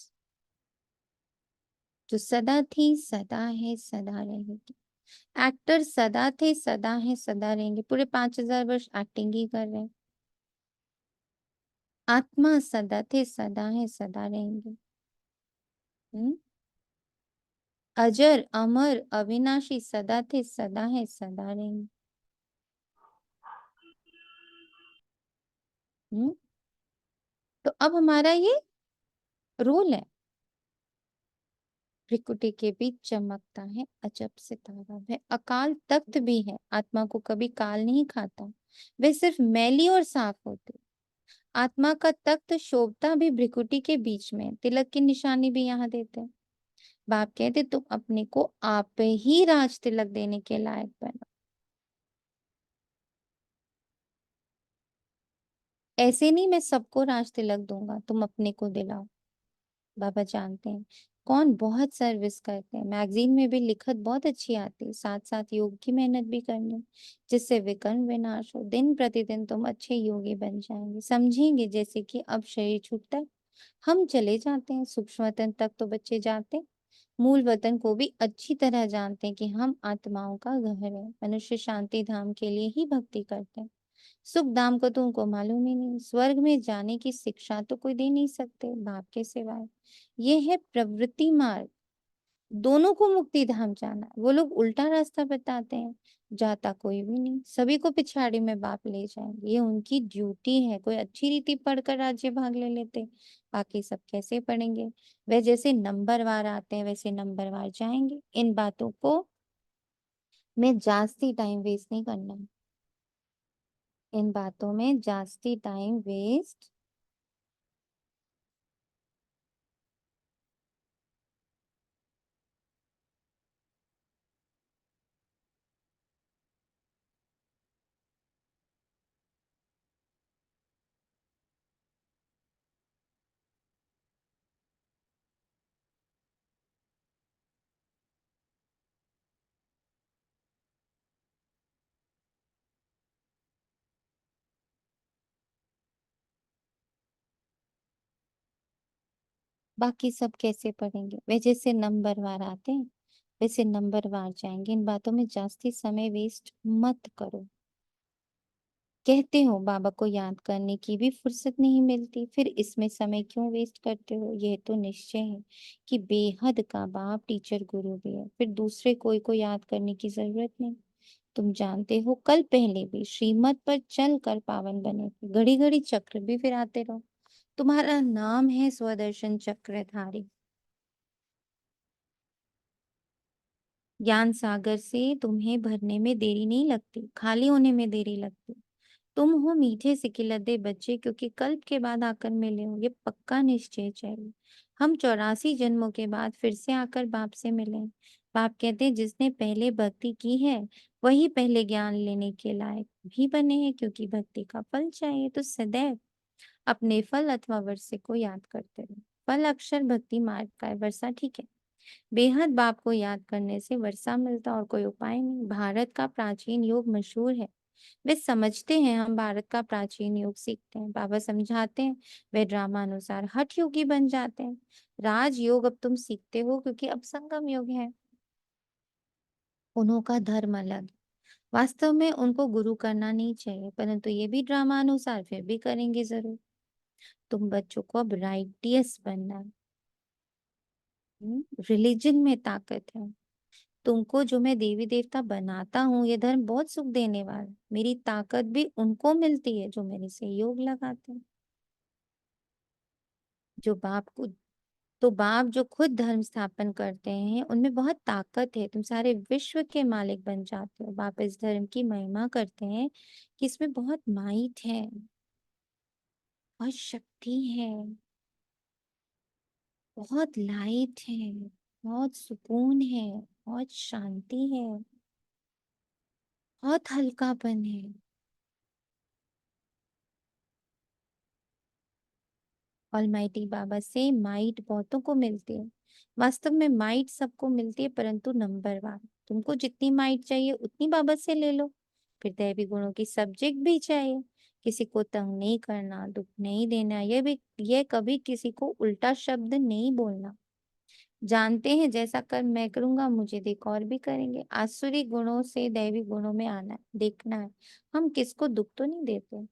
जो सदा थी, सदा है, सदा रहेगी। एक्टर सदा थे, सदा है, सदा रहेंगे। पूरे 5000 वर्ष एक्टिंग ही कर रहे हैं। आत्मा सदा थे, सदा है, सदा रहेंगे। हम्म, अजर अमर अविनाशी सदा थे, सदा है, सदा रहेंगे। हम्म, तो अब हमारा ये रोल है। भृकुटी के बीच चमकता है अजब सितारा। वह अकाल तख्त भी है, आत्मा को कभी काल नहीं खाता। वह सिर्फ मैली और साफ होती। आत्मा का तख्त शोभता भी भृकुटी के बीच में। तिलक की निशानी भी यहाँ देते हैं। बाप कहते तुम अपने को आप ही राज तिलक देने के लायक बनो। ऐसे नहीं मैं सबको राज तिलक दूंगा, तुम अपने को दिलाओ। बाबा जानते हैं कौन बहुत सर्विस करते हैं। मैगजीन में भी लिखत बहुत अच्छी आती है, साथ साथ योग की मेहनत भी करनी, जिससे विकर्म विनाश हो। दिन प्रतिदिन तुम अच्छे योगी बन जाएंगे। समझेंगे जैसे कि अब शरीर छूटता है, हम चले जाते हैं, सूक्ष्म वतन तक तो बच्चे जाते हैं, मूल वतन को भी अच्छी तरह जानते हैं कि हम आत्माओं का घर है। मनुष्य शांति धाम के लिए ही भक्ति करते हैं, सुख धाम को तो उनको मालूम ही नहीं। स्वर्ग में जाने की शिक्षा तो कोई दे नहीं सकते बाप के सिवाय। ये है प्रवृत्ति मार्ग, दोनों को मुक्ति धाम जाना है। वो लोग उल्टा रास्ता बताते हैं, जाता कोई भी नहीं, सभी को पिछाड़ी में बाप ले जाएंगे। ये उनकी ड्यूटी है। कोई अच्छी रीति पढ़कर राज्य भाग ले लेते, बाकी सब कैसे पढ़ेंगे। वे जैसे नंबरवार आते हैं वैसे नंबरवार जाएंगे। इन बातों को में जास्ती टाइम वेस्ट नहीं करना है। इन बातों में जास्ती टाइम वेस्ट बाकी सब कैसे पढ़ेंगे। वे जैसे नंबरवार आते हैं वैसे नंबरवार जाएंगे। इन बातों में जास्ती समय वेस्ट मत करो। कहते हो बाबा को याद करने की भी फुर्सत नहीं मिलती, फिर इसमें समय क्यों वेस्ट करते हो। यह तो निश्चय है कि बेहद का बाप टीचर गुरु भी है, फिर दूसरे कोई को याद करने की जरूरत नहीं। तुम जानते हो कल पहले भी श्रीमत पर चल कर पावन बने थे। घड़ी घड़ी चक्र भी फिराते रहो। तुम्हारा नाम है स्वदर्शन चक्रधारी। ज्ञान सागर से तुम्हें भरने में देरी नहीं लगती, खाली होने में देरी लगती। तुम हो मीठे सिकिलते बच्चे, क्योंकि कल्प के बाद आकर मिले हो, ये पक्का निश्चय चाहिए। हम 84 जन्मों के बाद फिर से आकर बाप से मिले। बाप कहते हैं जिसने पहले भक्ति की है वही पहले ज्ञान लेने के लायक भी बने हैं, क्योंकि भक्ति का फल चाहिए। तो सदैव अपने फल अथवा वर्षे को याद करते रहो। फल अक्षर भक्ति मार्ग का है, वर्षा ठीक है। बेहद बाप को याद करने से वर्षा मिलता और कोई उपाय नहीं। भारत का प्राचीन योग मशहूर है। वे समझते हैं हम भारत का प्राचीन योग सीखते हैं। बाबा समझाते हैं, वे ड्रामा अनुसार हठ योगी बन जाते हैं। राज योग अब तुम सीखते हो क्योंकि अब संगम योग है। उन्हों का धर्म अलग है। वास्तव में उनको गुरु करना नहीं चाहिए, परंतु ये भी ड्रामा अनुसार फिर भी करेंगे जरूर। तुम बच्चों को अब राइटियस बनना है। रिलीजन में ताकत है। तुमको जो मैं देवी देवता बनाता हूँ, ये धर्म बहुत सुख देने वाला है। मेरी ताकत भी उनको मिलती है जो मेरे से योग लगाते हैं। जो बाप को तो बाप जो खुद धर्म स्थापन करते हैं उनमें बहुत ताकत है। तुम सारे विश्व के मालिक बन जाते हो। बाप इस धर्म की महिमा करते हैं कि इसमें बहुत माइट है, बहुत शक्ति है, बहुत लाइट है, बहुत सुकून है, बहुत शांति है, बहुत हल्कापन है। ऑलमाइटी बाबा से माइट बहुतों को मिलती है। वास्तव में माइट सबको मिलती है, परंतु नंबरवार। तुमको जितनी माइट चाहिए उतनी बाबा से ले लो। फिर दैवी गुणों की सब्जेक्ट भी चाहिए। किसी को तंग नहीं करना, दुख नहीं देना, यह कभी किसी को उल्टा शब्द नहीं बोलना। जानते हैं जैसा कर्म मैं करूंगा मुझे देख और भी करेंगे। आसुरी गुणों से दैवी गुणों में आना है, देखना है हम किसको दुख तो नहीं देते।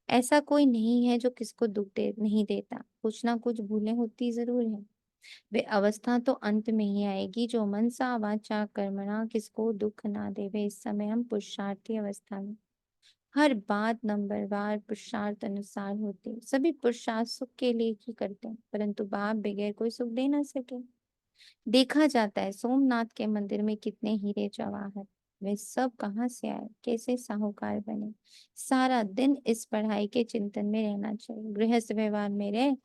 ऐसा कोई नहीं है जो किसको दुख दे नहीं देता, कुछ ना कुछ भूलें होती जरूर है। वे अवस्था तो अंत में ही आएगी जो मनसा वाचा कर्मणा किसको दुख ना देवे। इस समय हम पुरुषार्थी अवस्था में, हर बात नंबरवार पुरुषार्थ अनुसार होती है। सभी पुरुषार्थ सुख के लिए ही करते हैं, परंतु बाप बगैर कोई सुख दे ना सके। देखा जाता है सोमनाथ के मंदिर में कितने हीरे जवाहर, वे सब कहाँ से आए, कैसे साहूकार बने। सारा दिन इस पढ़ाई के चिंतन में रहना चाहिए। गृहस्थ व्यवहार में रहे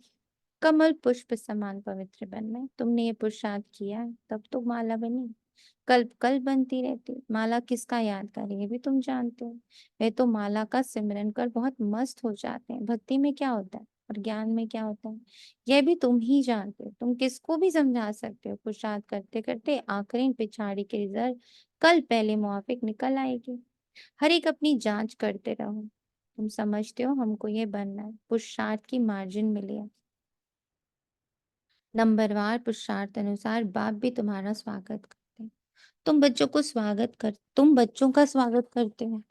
कमल पुष्प समान पवित्र बनना है। तुमने ये पुरुषार्थ किया है, तब तो माला बनी। कल्प कल्प बनती रहती। माला किसका याद करे ये भी तुम जानते हो। वे तो माला का सिमरन कर बहुत मस्त हो जाते हैं। भक्ति में क्या होता है और ज्ञान में क्या होता है यह भी तुम ही जानते हो। तुम किसको भी समझा सकते हो। पुरुषार्थ करते करते आखिरी पिछाड़ी के रिजल्ट कल पहले मुआफिक निकल आएगी। हर एक अपनी जांच करते रहो। तुम समझते हो हमको ये बनना है, पुरुषार्थ की मार्जिन मिली है। नंबरवार पुरुषार्थ अनुसार बाप भी तुम्हारा स्वागत करते हैं। तुम बच्चों का स्वागत करते हो।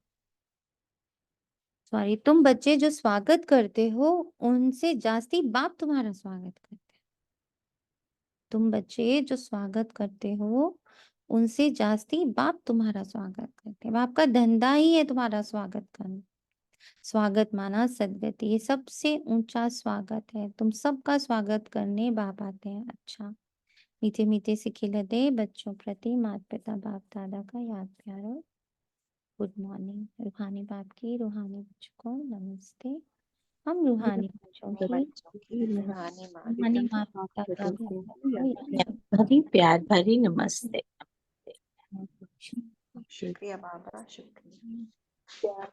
सॉरी, तुम बच्चे जो स्वागत करते हो उनसे जास्ती बाप तुम्हारा स्वागत करते हैं। तुम बच्चे जो स्वागत करते हो उनसे जास्ती बाप तुम्हारा स्वागत करते हैं। बाप का धंधा ही है तुम्हारा स्वागत करना। स्वागत माना सदगति, ये सबसे ऊंचा स्वागत है। तुम सबका स्वागत करने बाप आते हैं। अच्छा, मीठे मीठे से खिलते बच्चों प्रति माता पिता बाप दादा का याद प्यार और गुड मॉर्निंग। रूहानी बाप की रूहानी बच्चों को नमस्ते। हम रूहानी बच्चों की बच्चों की रूहानी रूहानी माता माता पिता बच्चों को को याद भरी प्यार भरी नमस्ते। शुक्रिया बाबा, शुक्रिया।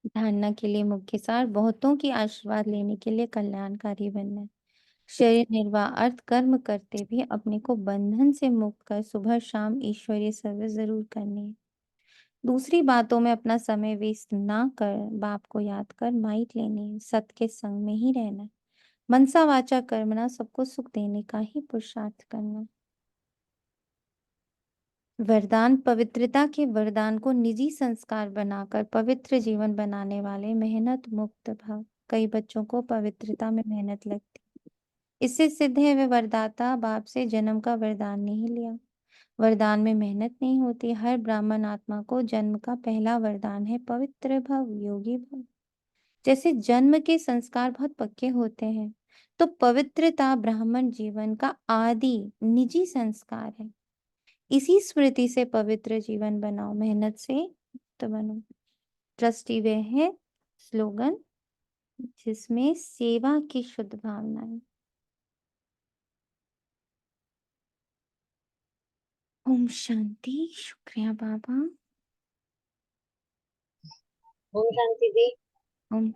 धारणा के लिए मुख्य सार बहुतों की आशीर्वाद लेने के लिए कल्याणकारी बनना है। शरीर निर्वाह अर्थ कर्म करते भी अपने को बंधन से मुक्त कर सुबह शाम ईश्वरीय सर्विस जरूर करनी है। दूसरी बातों में अपना समय वेस्ट ना कर बाप को याद कर माइट लेनी है। सत के संग में ही रहना है। मनसा वाचा कर्मना सबको सुख देने का ही पुरुषार्थ करना है। वरदान पवित्रता के वरदान को निजी संस्कार बनाकर पवित्र जीवन बनाने वाले मेहनत मुक्त भाव। कई बच्चों को पवित्रता में मेहनत लगती, इससे सिद्ध है वे वरदाता बाप से जन्म का वरदान नहीं लिया। वरदान में मेहनत नहीं होती। हर ब्राह्मण आत्मा को जन्म का पहला वरदान है पवित्र भव, योगी भव। जैसे जन्म के संस्कार बहुत पक्के होते हैं तो पवित्रता ब्राह्मण जीवन का आदि निजी संस्कार है। इसी स्मृति से पवित्र जीवन बनाओ, मेहनत से मुक्त बनो। ट्रस्टी वे है स्लोगन जिसमें सेवा की शुद्ध भावना है। ओम शांति। शुक्रिया बाबा। ओम शांति दी। ओम